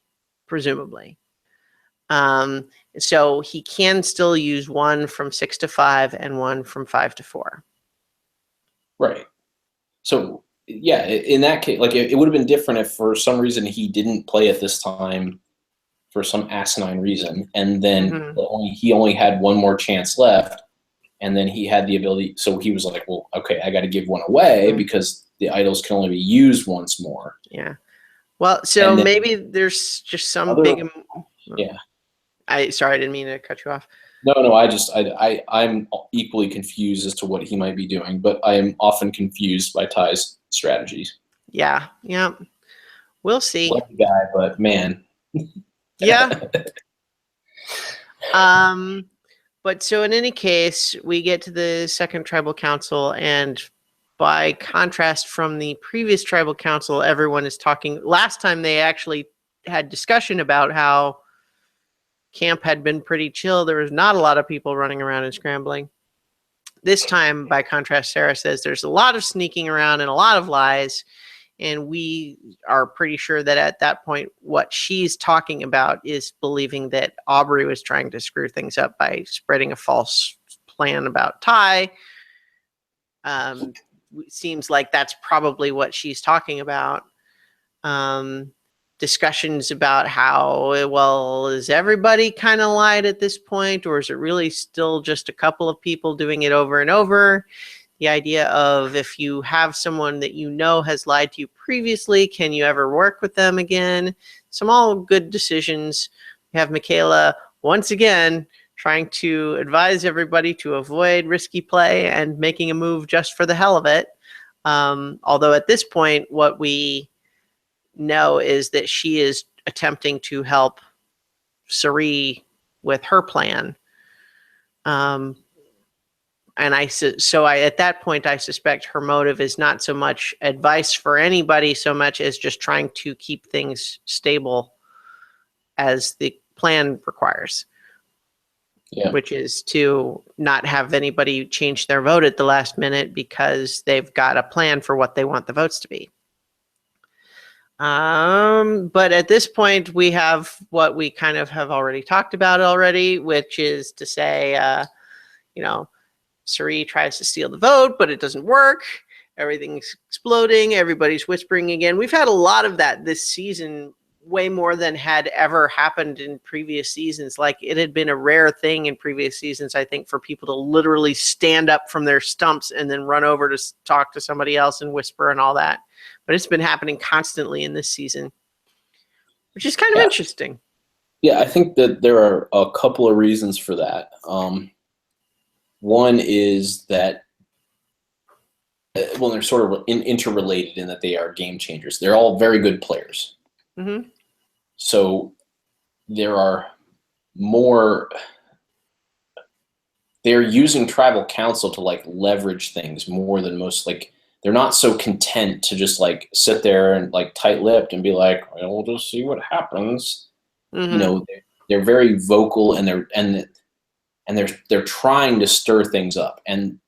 presumably. So he can still use one from 6 to 5 and one from 5 to 4. Right. So yeah, in that case, like it would have been different if for some reason he didn't play at this time for some asinine reason, and then he only had one more chance left, and then he had the ability. So he was like, well, okay, I got to give one away because the idols can only be used once more. Yeah. Well, so maybe there's just some big. Yeah. Sorry, I didn't mean to cut you off. No, I'm equally confused as to what he might be doing, but I am often confused by Ty's strategies. Yeah. We'll see. Lucky guy, but man. Yeah. But so in any case, we get to the second tribal council, and by contrast from the previous tribal council, everyone is talking. Last time they actually had discussion about how camp had been pretty chill. There was not a lot of people running around and scrambling. This time, by contrast, Sarah says there's a lot of sneaking around and a lot of lies. And we are pretty sure that at that point, what she's talking about is believing that Aubrey was trying to screw things up by spreading a false plan about Ty. Seems like that's probably what she's talking about. Discussions about how, well, is everybody kind of lied at this point, or is it really still just a couple of people doing it over and over? The idea of, if you have someone that you know has lied to you previously, can you ever work with them again? Some all good decisions. We have Michaela once again trying to advise everybody to avoid risky play and making a move just for the hell of it. Although at this point, what we know is that she is attempting to help Suri with her plan. And at that point, I suspect her motive is not so much advice for anybody so much as just trying to keep things stable as the plan requires. Yeah. Which is to not have anybody change their vote at the last minute because they've got a plan for what they want the votes to be. But at this point, we have what we kind of have already talked about already, which is to say, Suri tries to steal the vote, but it doesn't work. Everything's exploding. Everybody's whispering again. We've had a lot of that this season, way more than had ever happened in previous seasons. Like, it had been a rare thing in previous seasons, I think, for people to literally stand up from their stumps and then run over to talk to somebody else and whisper and all that. But it's been happening constantly in this season, which is kind of interesting. Yeah, I think that there are a couple of reasons for that. One is that, they're sort of interrelated in that they are game changers. They're all very good players. Mm-hmm. So there are more. They're using tribal council to like leverage things more than most. Like, they're not so content to just like sit there and like tight-lipped and be like, well, we'll just see what happens. Mm-hmm. They're very vocal, and they're trying to stir things up. And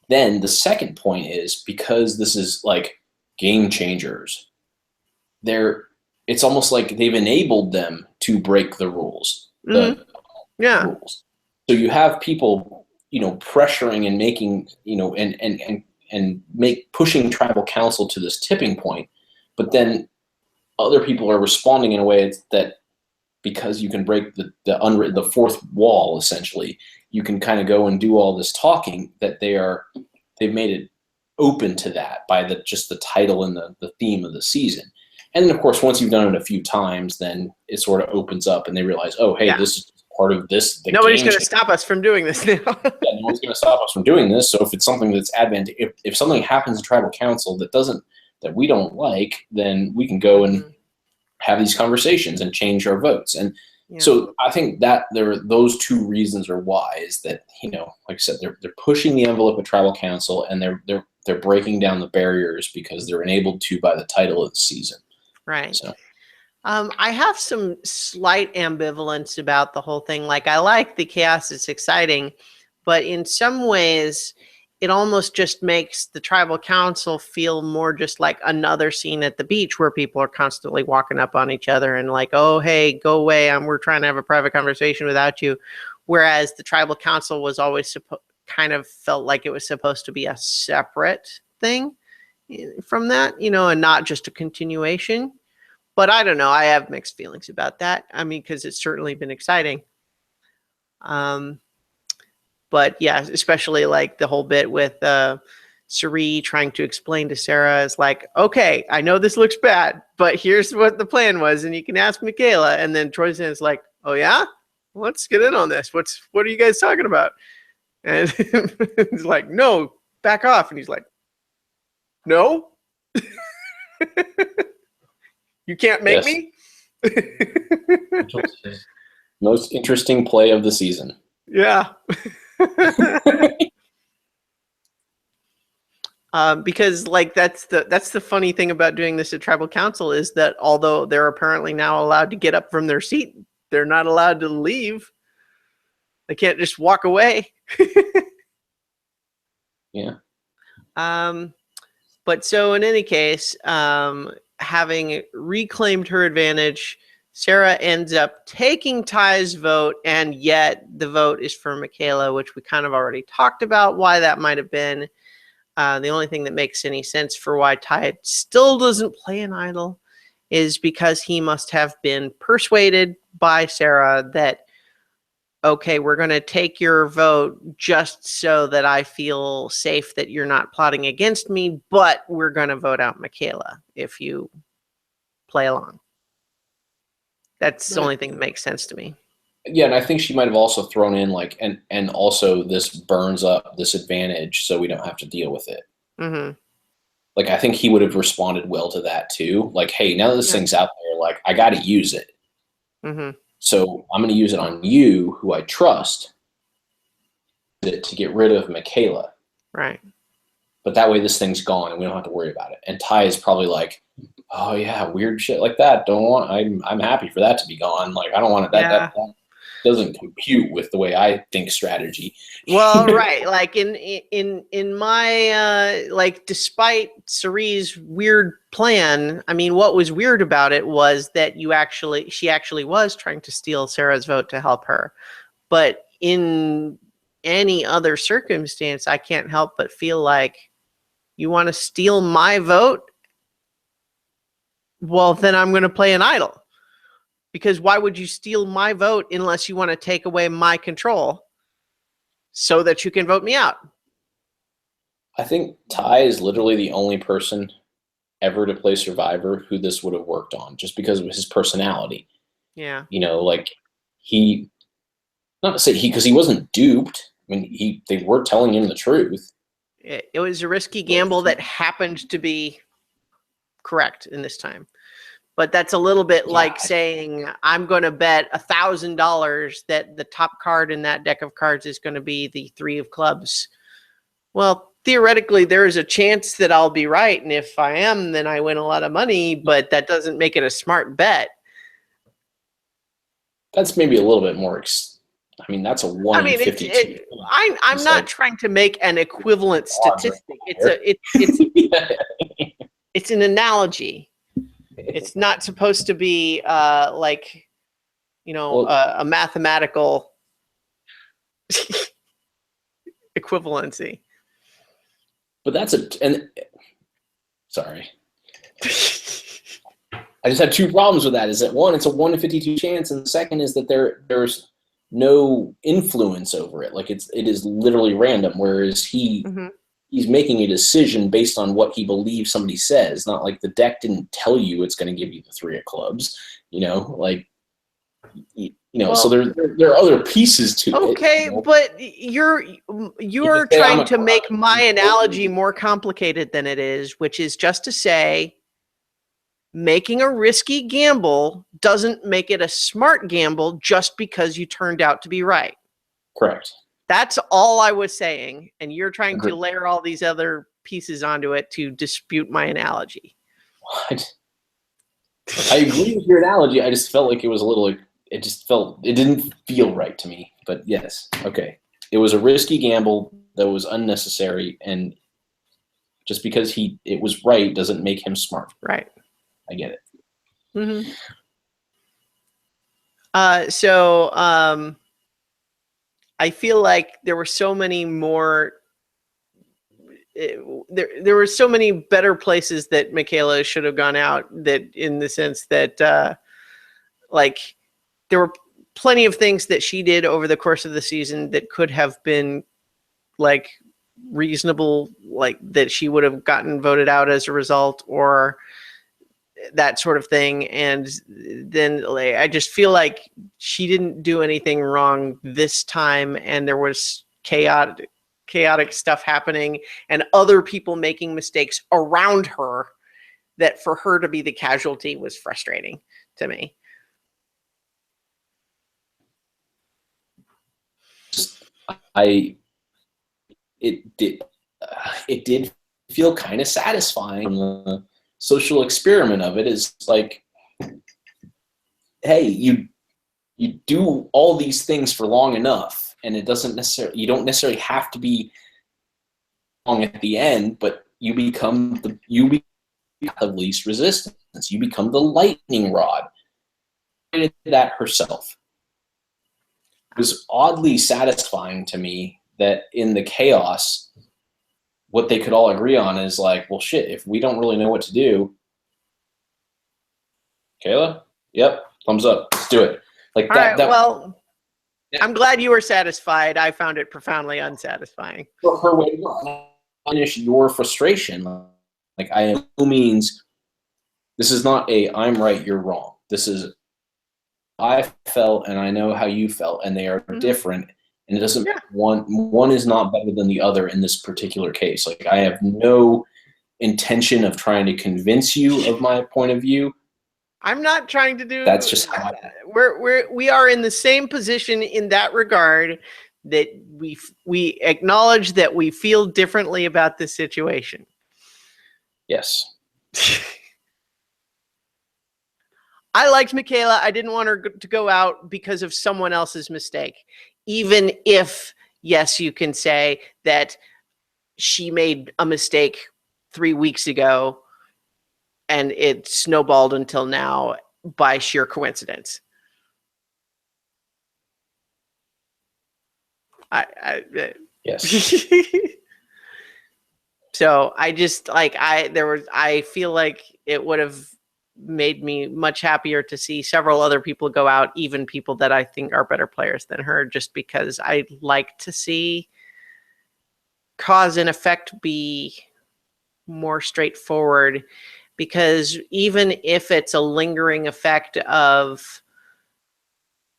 then the second point is, because this is like game changers, it's almost like they've enabled them to break the rules. Mm-hmm. Yeah. Rules. So you have people, pressuring and making, and pushing tribal council to this tipping point, but then other people are responding in a way that, because you can break the fourth wall, essentially, you can kind of go and do all this talking, that they've made it open to that by just the title and the theme of the season. And then, of course, once you've done it a few times, then it sort of opens up and they realize, oh, hey, this is part of this. Nobody's going to stop us from doing this now. Yeah, no one's going to stop us from doing this. So if it's something that's if something happens in tribal council that we don't like, then we can go and have these conversations and change our votes. And so I think that those two reasons are why, is that, like I said, they're pushing the envelope of tribal council, and they're breaking down the barriers because they're enabled to by the title of the season. Right. So. I have some slight ambivalence about the whole thing. Like, I like the chaos. It's exciting. But in some ways, it almost just makes the tribal council feel more just like another scene at the beach where people are constantly walking up on each other and like, oh, hey, go away. We're trying to have a private conversation without you. Whereas the tribal council was always kind of felt like it was supposed to be a separate thing from that, and not just a continuation. But I don't know. I have mixed feelings about that. I mean, because it's certainly been exciting. But yeah, especially like the whole bit with Suri trying to explain to Sarah is like, okay, I know this looks bad, but here's what the plan was, and you can ask Michaela. And then Troy's is like, oh yeah, let's get in on this. What are you guys talking about? And he's like, no, back off. And he's like, no. You can't make me? Most interesting play of the season. Yeah. Because like that's the funny thing about doing this at tribal council, is that although they're apparently now allowed to get up from their seat, they're not allowed to leave. They can't just walk away. Yeah. But so in any case, having reclaimed her advantage, Sarah ends up taking Ty's vote, and yet the vote is for Michaela, which we kind of already talked about why that might have been. The only thing that makes any sense for why Ty still doesn't play an idol is because he must have been persuaded by Sarah that, okay, we're going to take your vote just so that I feel safe that you're not plotting against me, but we're going to vote out Michaela if you play along. That's the only thing that makes sense to me. Yeah, and I think she might have also thrown in like, and also this burns up this advantage, so we don't have to deal with it. Mm-hmm. Like, I think he would have responded well to that too. Like, hey, now that this thing's out there, like, I got to use it. Mm-hmm. So I'm going to use it on you, who I trust. it to get rid of Michaela. Right. But that way this thing's gone and we don't have to worry about it. And Ty is probably like, oh yeah, weird shit like that. I'm happy for that to be gone. Like I don't want it. That doesn't compute with the way I think strategy. Well, right. Like in my like, despite Cerie's weird plan, I mean, what was weird about it was that she actually was trying to steal Sarah's vote to help her. But in any other circumstance, I can't help but feel like, you want to steal my vote? Well, then I'm going to play an idol. Because why would you steal my vote unless you want to take away my control so that you can vote me out? I think Ty is literally the only person ever to play Survivor who this would have worked on, just because of his personality. Yeah. You know, like not to say because he wasn't duped. I mean, they were telling him the truth. It was a risky gamble that happened to be correct in this time. But that's a little bit like saying, I'm going to bet $1,000 that the top card in that deck of cards is going to be the 3 of clubs. Well, theoretically, there is a chance that I'll be right. And if I am, then I win a lot of money, but that doesn't make it a smart bet. That's maybe a little bit more. I mean, that's a 1 in 52. I'm not like, trying to make an equivalent statistic. It's an analogy. It's not supposed to be like, a mathematical equivalency. But sorry. I just have 2 problems with that. Is that one, it's a 1 in 52 chance, and the second is that there's no influence over it. Like it is literally random. Whereas he's making a decision based on what he believes somebody says. Not like the deck didn't tell you it's going to give you the 3 of clubs. Well, so there are other pieces to it. Okay, but you're trying to make my analogy more complicated than it is, which is just to say, making a risky gamble doesn't make it a smart gamble just because you turned out to be right. Correct. That's all I was saying, and you're trying to layer all these other pieces onto it to dispute my analogy. What? I agree with your analogy. I just felt like it was a little. It didn't feel right to me. But yes, okay. It was a risky gamble that was unnecessary, and just because it was right doesn't make him smart. Right. I get it. Mm-hmm. I feel like there were so many more. There were so many better places that Michaela should have gone out. That, in the sense that, like, there were plenty of things that she did over the course of the season that could have been, like, reasonable, like that she would have gotten voted out as a result, or that sort of thing. And then, like, I just feel like she didn't do anything wrong this time, and there was chaotic stuff happening and other people making mistakes around her, that for her to be the casualty was frustrating to me. It did feel kind of satisfying. The social experiment of it is like, hey, you do all these things for long enough, and you don't necessarily have to be long at the end, but you become the least resistance. You become the lightning rod. She did that herself. It was oddly satisfying to me that in the chaos, what they could all agree on is like, well, shit, if we don't really know what to do, Kayla, yep, thumbs up, let's do it. Like all that. Right, well, yeah. I'm glad you were satisfied. I found it profoundly unsatisfying. For her way to finish your frustration, like, I am no means, this is not I'm right, you're wrong. This is, I felt and I know how you felt, and they are different. And it doesn't, one is not better than the other in this particular case. Like, I have no intention of trying to convince you of my point of view. I'm not trying to do. That's just how we are in the same position in that regard, that we acknowledge that we feel differently about this situation. Yes. I liked Michaela. I didn't want her to go out because of someone else's mistake. Even if, yes, you can say that she made a mistake 3 weeks ago and it snowballed until now by sheer coincidence. Yes. So I just I feel like it would have made me much happier to see several other people go out, even people that I think are better players than her, just because I like to see cause and effect be more straightforward. Because even if it's a lingering effect of,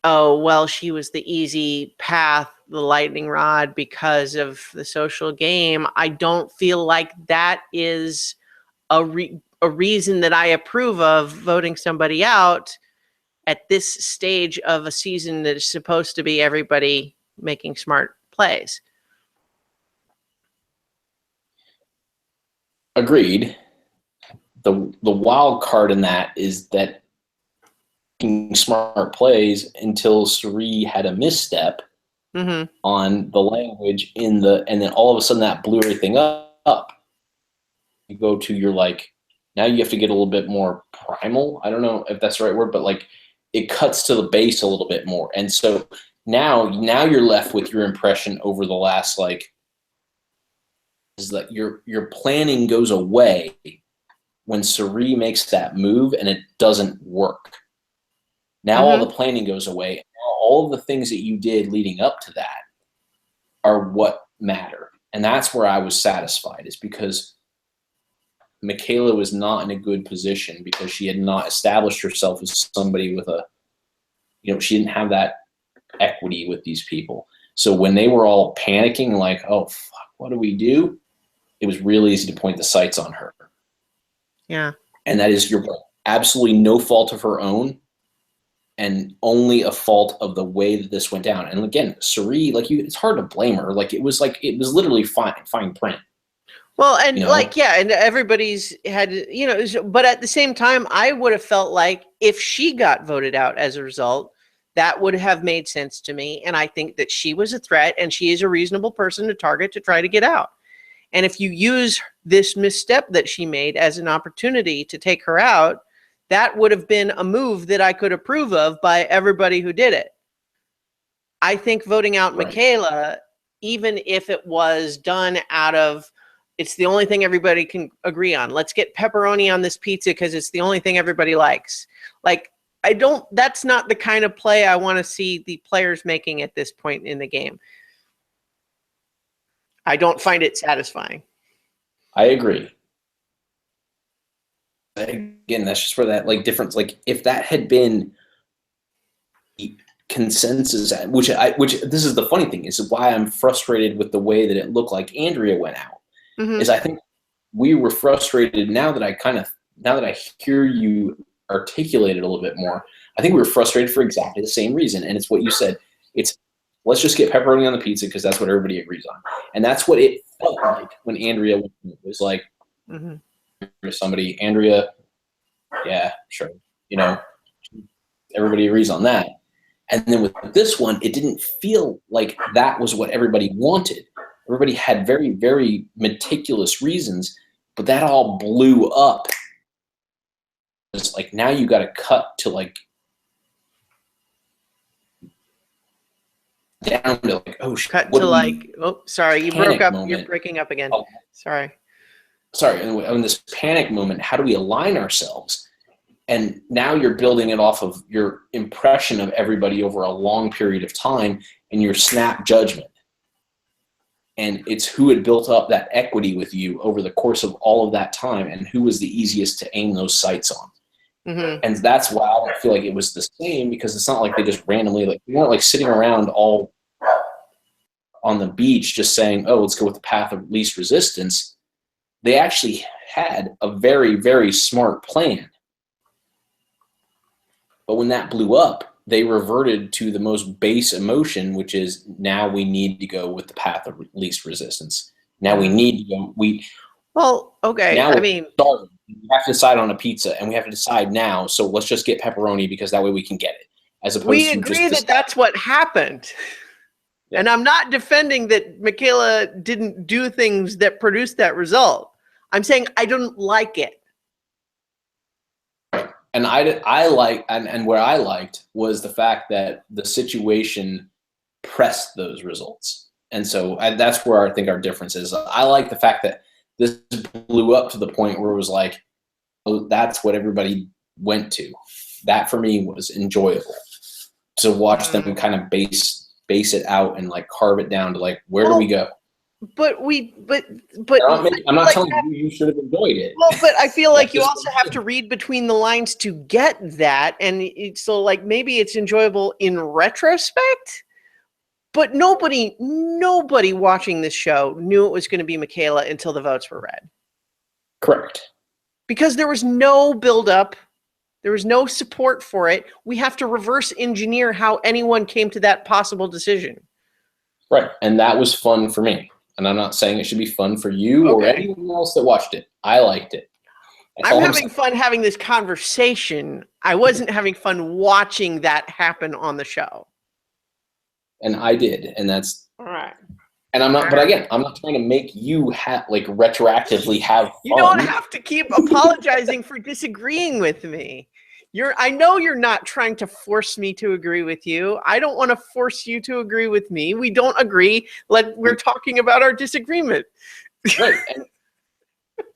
oh, well, she was the easy path, the lightning rod, because of the social game, I don't feel like that is a reason that I approve of voting somebody out at this stage of a season that is supposed to be everybody making smart plays. Agreed. The wild card in that is that making smart plays until Suri had a misstep on the language and then all of a sudden that blew everything up. You go to your now you have to get a little bit more primal. I don't know if that's the right word, but it cuts to the base a little bit more. And so now you're left with your impression over the last is that your planning goes away when Suri makes that move and it doesn't work. Now all the planning goes away. Now all of the things that you did leading up to that are what matter. And that's where I was satisfied, is because Michaela was not in a good position because she had not established herself as somebody with she didn't have that equity with these people. So when they were all panicking oh, fuck, what do we do? It was really easy to point the sights on her. Yeah. And that is absolutely no fault of her own and only a fault of the way that this went down. And again, Suri, it's hard to blame her. It was literally fine print. Well, and and everybody's had, but at the same time, I would have felt like if she got voted out as a result, that would have made sense to me. And I think that she was a threat and she is a reasonable person to target to try to get out. And if you use this misstep that she made as an opportunity to take her out, that would have been a move that I could approve of by everybody who did it. I think voting out Michaela, even if it was done out of, it's the only thing everybody can agree on. Let's get pepperoni on this pizza because it's the only thing everybody likes. That's not the kind of play I want to see the players making at this point in the game. I don't find it satisfying. I agree. Again, that's just where that difference, if that had been consensus, which this is the funny thing, is why I'm frustrated with the way that it looked like Andrea went out. Is I think we were frustrated now that I hear you articulate it a little bit more. I think we were frustrated for exactly the same reason. And it's what you said. It's let's just get pepperoni on the pizza because that's what everybody agrees on. And that's what it felt like when Andrea was like, somebody, Andrea, yeah, sure. Everybody agrees on that. And then with this one, it didn't feel like that was what everybody wanted. Everybody had very, very meticulous reasons, but that all blew up. It's now you got to cut to down to oh shit. Cut to oh, sorry, you broke up. Moment. You're breaking up again. Oh. Sorry. In this panic moment, how do we align ourselves? And now you're building it off of your impression of everybody over a long period of time and your snap judgment. And it's who had built up that equity with you over the course of all of that time and who was the easiest to aim those sights on. And that's why I don't feel like it was the same, because it's not like they just randomly, we weren't sitting around all on the beach just saying, oh, let's go with the path of least resistance. They actually had a very, very smart plan. But when that blew up, they reverted to the most base emotion, which is now we need to go with the path of least resistance. Now we need to go. Well, okay. Now I we're mean, starving. We have to decide on a pizza, and we have to decide now. So let's just get pepperoni because that way we can get it, as opposed we to agree just that that's what happened. Yeah. And I'm not defending that Michaela didn't do things that produced that result. I'm saying I don't like it. And I like, and where I liked was the fact that the situation pressed those results. And so that's where I think our difference is. I like the fact that this blew up to the point where it was like, oh, that's what everybody went to. That for me was enjoyable to watch them kind of base it out and like carve it down to like, where do we go? But I'm not telling you should have enjoyed it. Well, but I feel like you also have to read between the lines to get that. And so like maybe it's enjoyable in retrospect, but nobody watching this show knew it was going to be Michaela until the votes were read. Correct. Because there was no buildup. There was no support for it. We have to reverse engineer how anyone came to that possible decision. Right. And that was fun for me. And I'm not saying it should be fun for you or anyone else that watched it. I liked it. I'm having fun having this conversation. I wasn't having fun watching that happen on the show. And I did. And that's all right. And I'm not, but again, I'm not trying to make you like retroactively have fun. You don't have to keep apologizing for disagreeing with me. I know you're not trying to force me to agree with you. I don't want to force you to agree with me. We don't agree. We're talking about our disagreement. Right.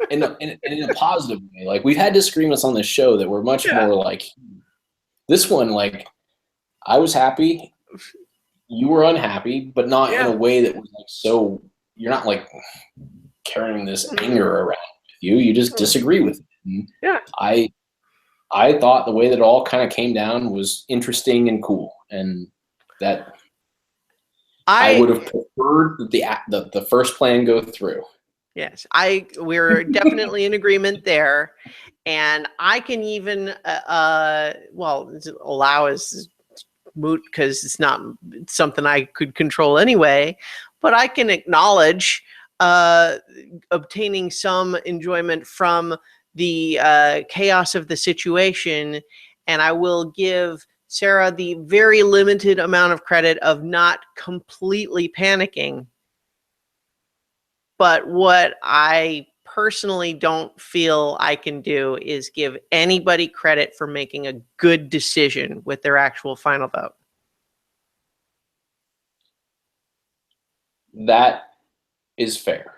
And in a positive way. Like we've had disagreements on this show that were much more like this one, like I was happy, you were unhappy, but not in a way that was like so you're not like carrying this anger around with you. You just disagree with it. And I thought the way that it all kind of came down was interesting and cool, and that I would have preferred the first plan go through. Yes, we're definitely in agreement there, and I can even allow is moot because it's not something I could control anyway. But I can acknowledge obtaining some enjoyment from the chaos of the situation, and I will give Sarah the very limited amount of credit of not completely panicking. But what I personally don't feel I can do is give anybody credit for making a good decision with their actual final vote. That is fair.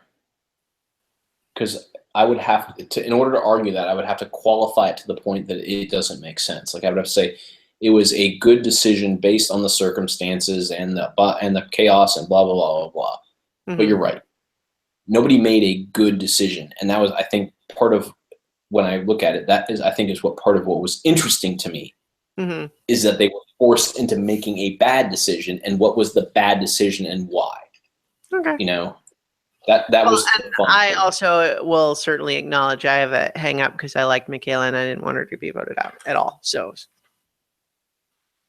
Because I would have to, in order to argue that, I would have to qualify it to the point that it doesn't make sense. Like I would have to say it was a good decision based on the circumstances and the chaos and blah, blah, blah, blah, blah. Mm-hmm. But you're right. Nobody made a good decision. And that was, I think, part of when I look at it, that is, I think, is what part of what was interesting to me is that they were forced into making a bad decision, and what was the bad decision and why. Okay. You know, that was fun. I also will certainly acknowledge I have a hang up because I liked Michaela and I didn't want her to be voted out at all. So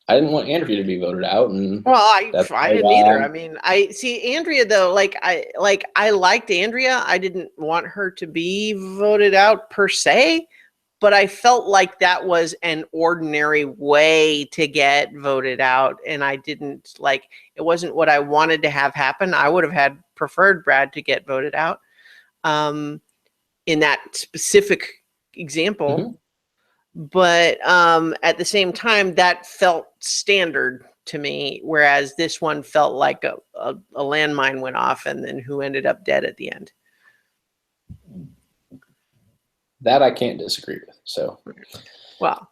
I didn't want Andrea to be voted out, and I didn't either. I mean, I see Andrea though. I liked Andrea. I didn't want her to be voted out per se, but I felt like that was an ordinary way to get voted out, and I didn't like. It wasn't what I wanted to have happen. I would have preferred Brad to get voted out, in that specific example. Mm-hmm. But at the same time, that felt standard to me, whereas this one felt like a landmine went off and then who ended up dead at the end. That I can't disagree with. So, well,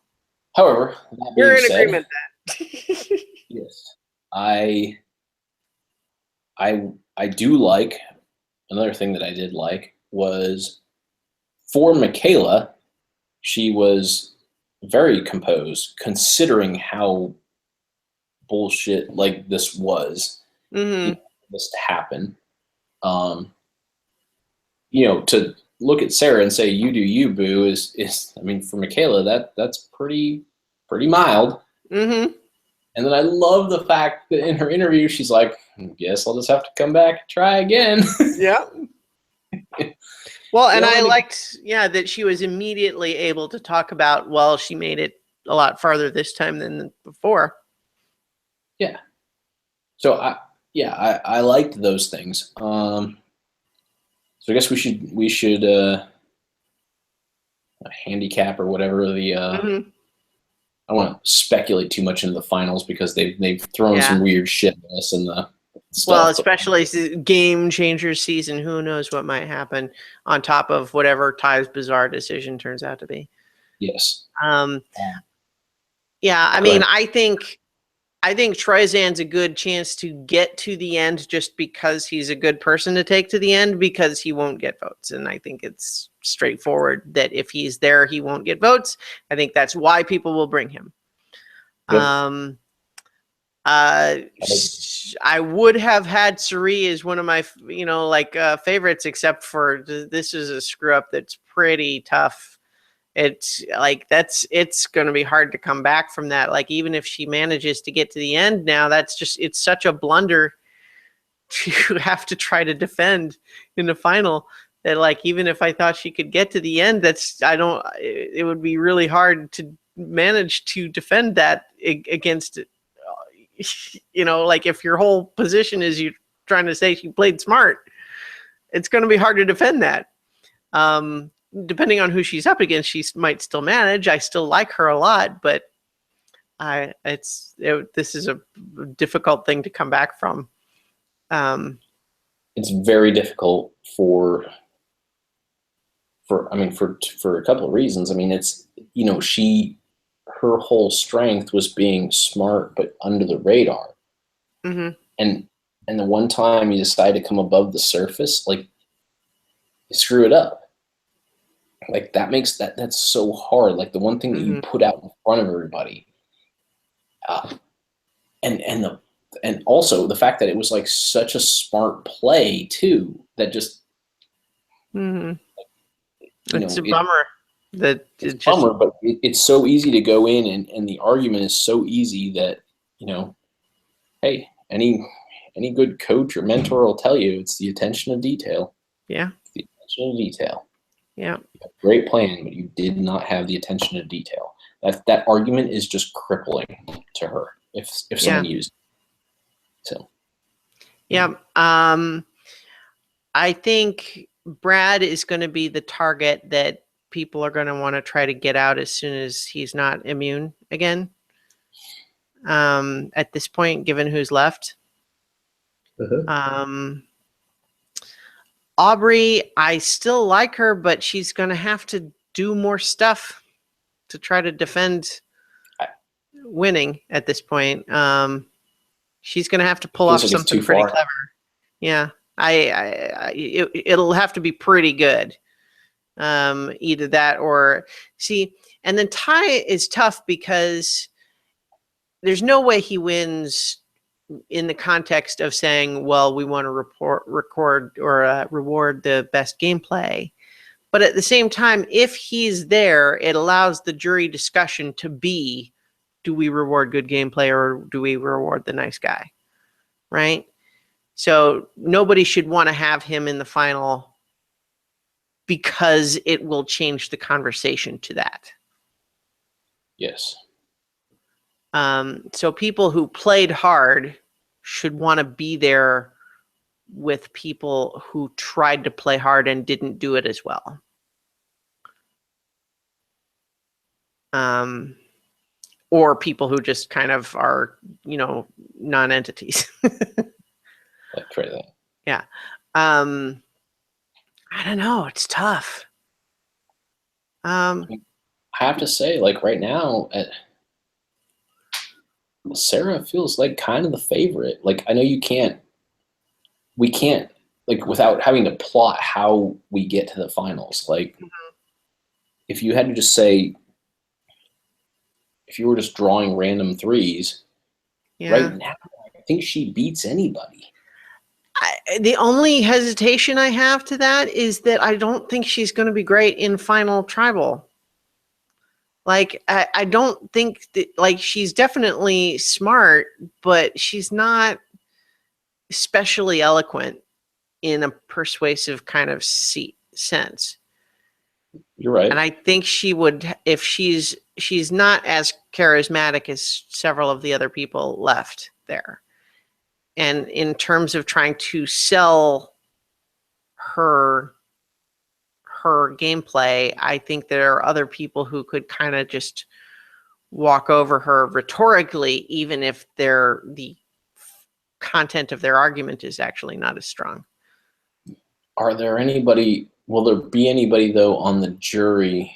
however, we're in agreement that. Yes, I do like, another thing that I did like was for Michaela, she was very composed considering how bullshit like this was, this to happen. To look at Sarah and say, you do you, boo, is I mean, for Michaela, that's pretty mild. Mm-hmm. And then I love the fact that in her interview, she's like, guess I'll just have to come back and try again. Yeah. Well, and Yeah, I liked, that she was immediately able to talk about, well, she made it a lot farther this time than before. Yeah. So I liked those things. So I guess we should handicap or whatever the Mhm. I don't want to speculate too much into the finals because they've thrown some weird shit at us in the stuff. Well, especially game changer season, who knows what might happen on top of whatever Ty's bizarre decision turns out to be. Yes. Yeah, I mean, I think Troyzan's a good chance to get to the end just because he's a good person to take to the end because he won't get votes. And I think it's straightforward that if he's there, he won't get votes. I think that's why people will bring him. Yep. I would have had Suri as one of my, favorites, except for this is a screw up that's pretty tough. It's like it's going to be hard to come back from that. Like, even if she manages to get to the end now, it's such a blunder to have to try to defend in the final that, like, even if I thought she could get to the end, it would be really hard to manage to defend that against, like, if your whole position is you're trying to say she played smart, it's going to be hard to defend that. Depending on who she's up against, she might still manage. I still like her a lot, but this is a difficult thing to come back from. It's very difficult for a couple of reasons. I mean, it's, her whole strength was being smart but under the radar. Mm-hmm. And the one time you decide to come above the surface, like, you screw it up. Like, that makes that's so hard. Like, the one thing that you put out in front of everybody, and also the fact that it was like such a smart play too. That just, it's a bummer. It's a bummer, but it's so easy to go in, and the argument is so easy that, hey, any good coach or mentor will tell you it's the attention to detail. Yeah. It's the attention to detail. Yeah. You have a great plan, but you did not have the attention to detail. That argument is just crippling to her if someone used it. So. Yeah. I think Brad is going to be the target that people are going to want to try to get out as soon as he's not immune again. At this point, given who's left. Aubrey, I still like her, but she's going to have to do more stuff to try to defend winning at this point. She's going to have to pull off something pretty clever. Yeah, it'll have to be pretty good. Either that or and then Ty is tough because there's no way he wins in the context of saying, well, we want to record or reward the best gameplay. But at the same time, if he's there, it allows the jury discussion to be, do we reward good gameplay or do we reward the nice guy? Right? So nobody should want to have him in the final because it will change the conversation to that. Yes. So people who played hard should want to be there with people who tried to play hard and didn't do it as well. Or people who just kind of are, non-entities. Like crazy. Yeah. I don't know. It's tough. I have to say, like, right now, Sarah feels like kind of the favorite. Like, I know we can't, like, without having to plot how we get to the finals. Like, if you had to just say, if you were just drawing random threes, right now, I think she beats anybody. The only hesitation I have to that is that I don't think she's going to be great in final tribal. Like, I don't think that, like, she's definitely smart, but she's not especially eloquent in a persuasive kind of sense. You're right. And I think she would, if she's not as charismatic as several of the other people left there. And in terms of trying to sell her gameplay, I think there are other people who could kind of just walk over her rhetorically, even if the content of their argument is actually not as strong. Will there be anybody though on the jury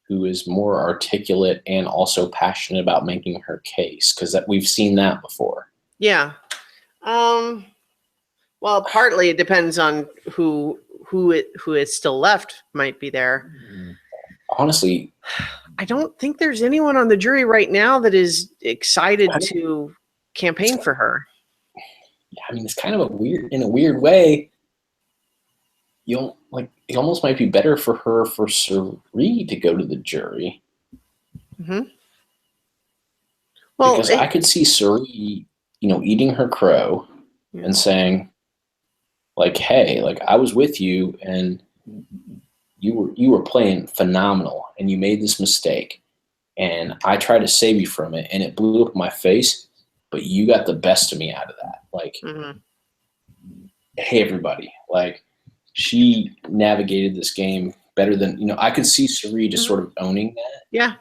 who is more articulate and also passionate about making her case? Because we've seen that before. Yeah. Well, partly it depends on who is still left might be there. Honestly, I don't think there's anyone on the jury right now that is excited to campaign for her. Yeah, I mean, it's kind of in a weird way. It almost might be better for Suri to go to the jury. Mm-hmm. Well, because I could see Suri, eating her crow and saying, like, hey, like, I was with you and you were playing phenomenal and you made this mistake and I tried to save you from it and it blew up in my face, but you got the best of me out of that. Like, hey, everybody, like, she navigated this game better than, I could see Suri just sort of owning that. Yeah.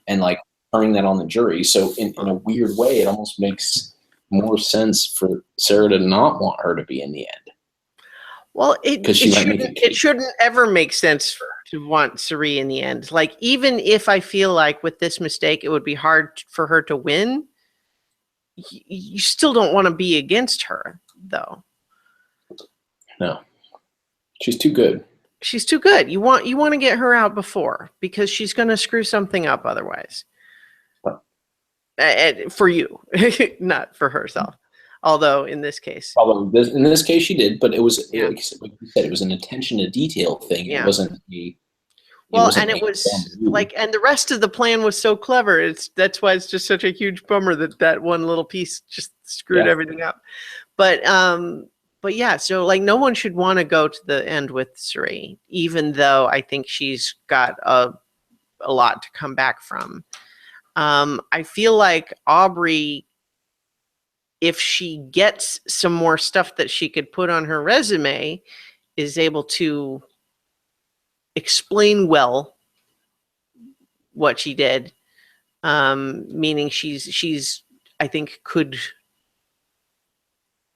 And like turning that on the jury. So in a weird way, it almost makes more sense for Sarah to not want her to be in the end. Well, it shouldn't ever make sense to want Suri in the end. Like, even if I feel like with this mistake, it would be hard for her to win, you still don't want to be against her, though. No, she's too good. She's too good. You want to get her out before, because she's going to screw something up otherwise. For you, not for herself. Although in this case, she did, but it was like you said, it was an attention to detail thing. Yeah. It wasn't the. And the rest of the plan was so clever. That's why it's just such a huge bummer that one little piece just screwed everything up. But yeah, so like no one should want to go to the end with Suri, even though I think she's got a lot to come back from. I feel like Aubrey, if she gets some more stuff that she could put on her resume, is able to explain well what she did. Meaning she's I think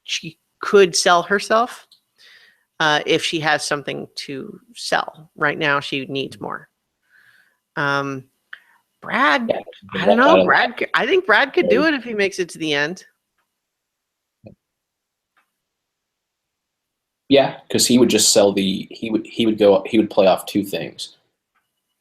she could sell herself if she has something to sell. Right now she needs more. Brad, I don't know. I think Brad could do it if he makes it to the end. Yeah, because he would just sell he would play off two things.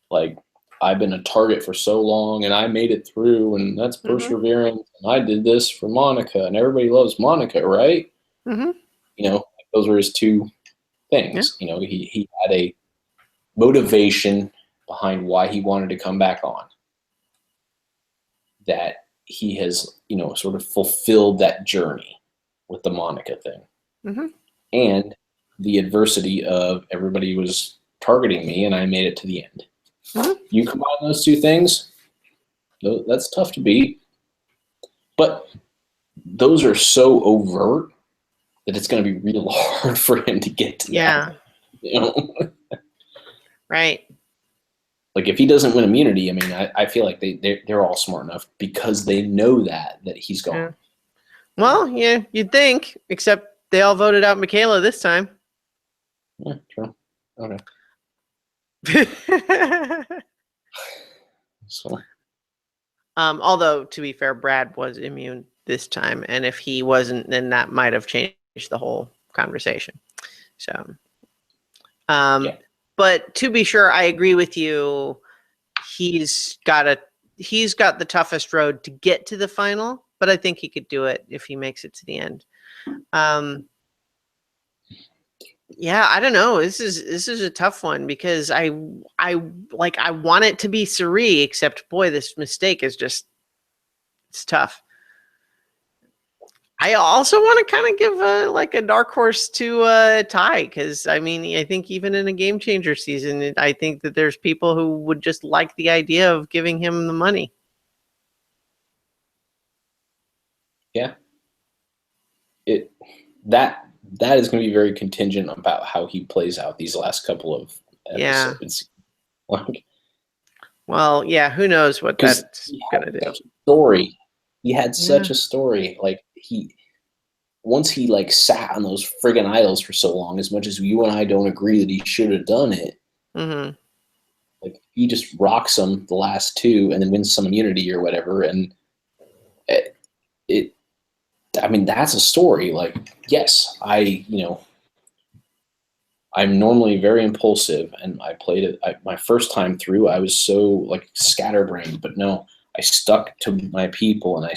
Like, I've been a target for so long and I made it through and that's perseverance. And I did this for Monica and everybody loves Monica, right? Those were his two things. Yeah. He had a motivation behind why he wanted to come back on. That he has, sort of fulfilled that journey with the Monica thing. And the adversity of everybody was targeting me and I made it to the end. You combine those two things, that's tough to beat. But those are so overt that it's going to be real hard for him to get to that. Right. Like, if he doesn't win immunity, I mean, I feel like they're all smart enough because they know that he's gone. Yeah. Well, yeah, you'd think, except they all voted out Michaela this time. Yeah, true. Okay. So. Although, to be fair, Brad was immune this time, and if he wasn't, then that might have changed the whole conversation. So, but to be sure, I agree with you. He's got the toughest road to get to the final, but I think he could do it if he makes it to the end. Yeah, I don't know. This is a tough one because I want it to be Suri, except boy, this mistake is just it's tough. I also want to kind of give a dark horse to Ty because I mean I think even in a game changer season, I think that there's people who would just like the idea of giving him the money. Yeah. That is going to be very contingent about how he plays out these last couple of Yeah. episodes. Like, Well, yeah, who knows what because that's he gonna had do. such a story. He had such Yeah. a story. Like once he like sat on those friggin' idols for so long, as much as you and I don't agree that he should have done it, Mm-hmm. like he just rocks them the last two and then wins some immunity or whatever. And it I mean, that's a story. Like, yes, I'm normally very impulsive, and I played it. My first time through, I was so like scatterbrained, but no, I stuck to my people, and I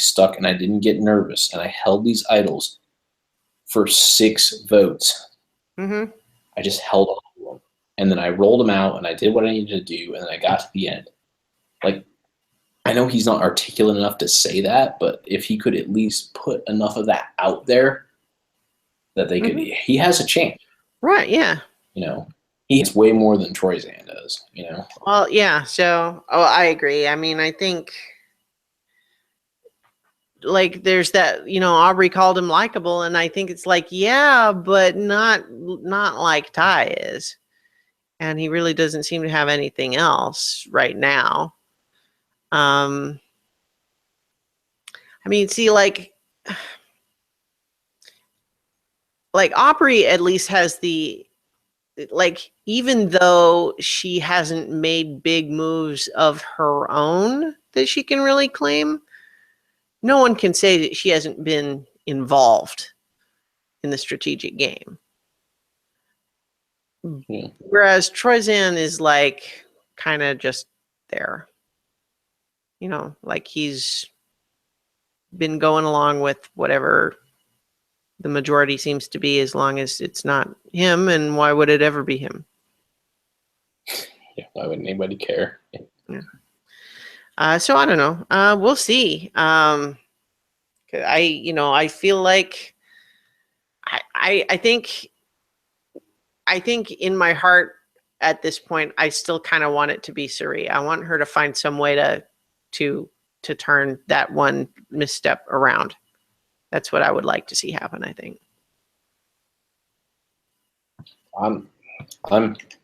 didn't get nervous, and I held these idols for 6 votes. Mm-hmm. I just held on to them, and then I rolled them out, and I did what I needed to do, and then I got to the end. Like, I know he's not articulate enough to say that, but if he could at least put enough of that out there that they could, he has a chance. Right, yeah. He has way more than Troyzan does, Well, yeah, so I agree. I mean, I think like there's that, Aubrey called him likable, and I think it's like, yeah, but not like Ty is. And he really doesn't seem to have anything else right now. I mean, see, like Aubrey at least has the like, even though she hasn't made big moves of her own that she can really claim, no one can say that she hasn't been involved in the strategic game. Yeah. Whereas Troyzan is like kind of just there. Like he's been going along with whatever the majority seems to be, as long as it's not him, and why would it ever be him? Yeah, why would anybody care? Yeah. So I don't know. We'll see. I feel like I think in my heart at this point, I still kind of want it to be Suri. I want her to find some way to turn that one misstep around. That's what I would like to see happen, I think. I'm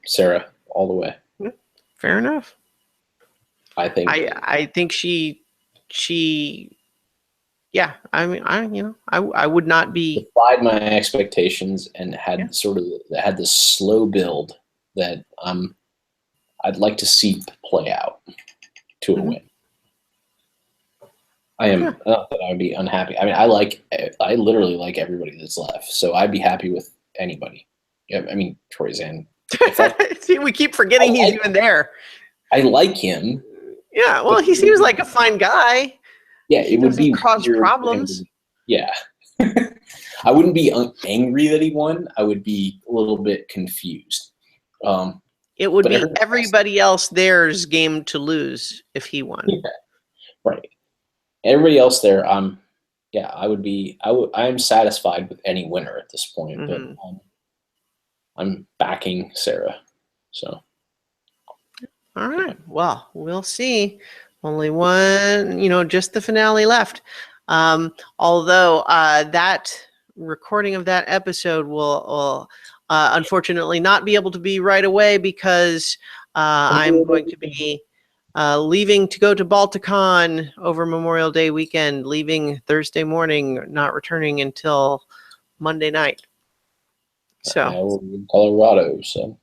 Sarah all the way. Fair enough. I think I think she yeah, I mean, I would not be defied my expectations and had had this slow build that I'd like to see play out to a win. I am not that I would be unhappy. I mean, I literally like everybody that's left, so I'd be happy with anybody. Yeah, I mean, Troyzan. See, we keep forgetting he's even there. I like him. Yeah, well, he seems like a fine guy. Yeah, it would be cause problems. Yeah. I wouldn't be angry that he won. I would be a little bit confused. It would be everybody else there's game to lose if he won. Yeah, right. Everybody else there, I am satisfied with any winner at this point, but I'm backing Sarah. So. All right. Well, we'll see. Only one, just the finale left. Although that recording of that episode will unfortunately not be able to be right away because I'm going to be leaving to go to Balticon over Memorial Day weekend, leaving Thursday morning, not returning until Monday night. So I will be in Colorado. So.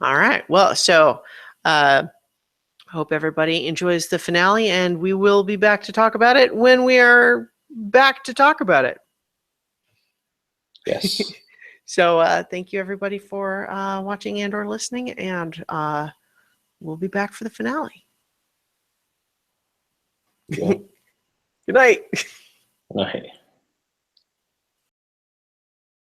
All right. Well, so hope everybody enjoys the finale, and we will be back to talk about it when we are back to talk about it. Yes. So thank you everybody for watching and or listening, and we'll be back for the finale. Yeah. Good night. Good night.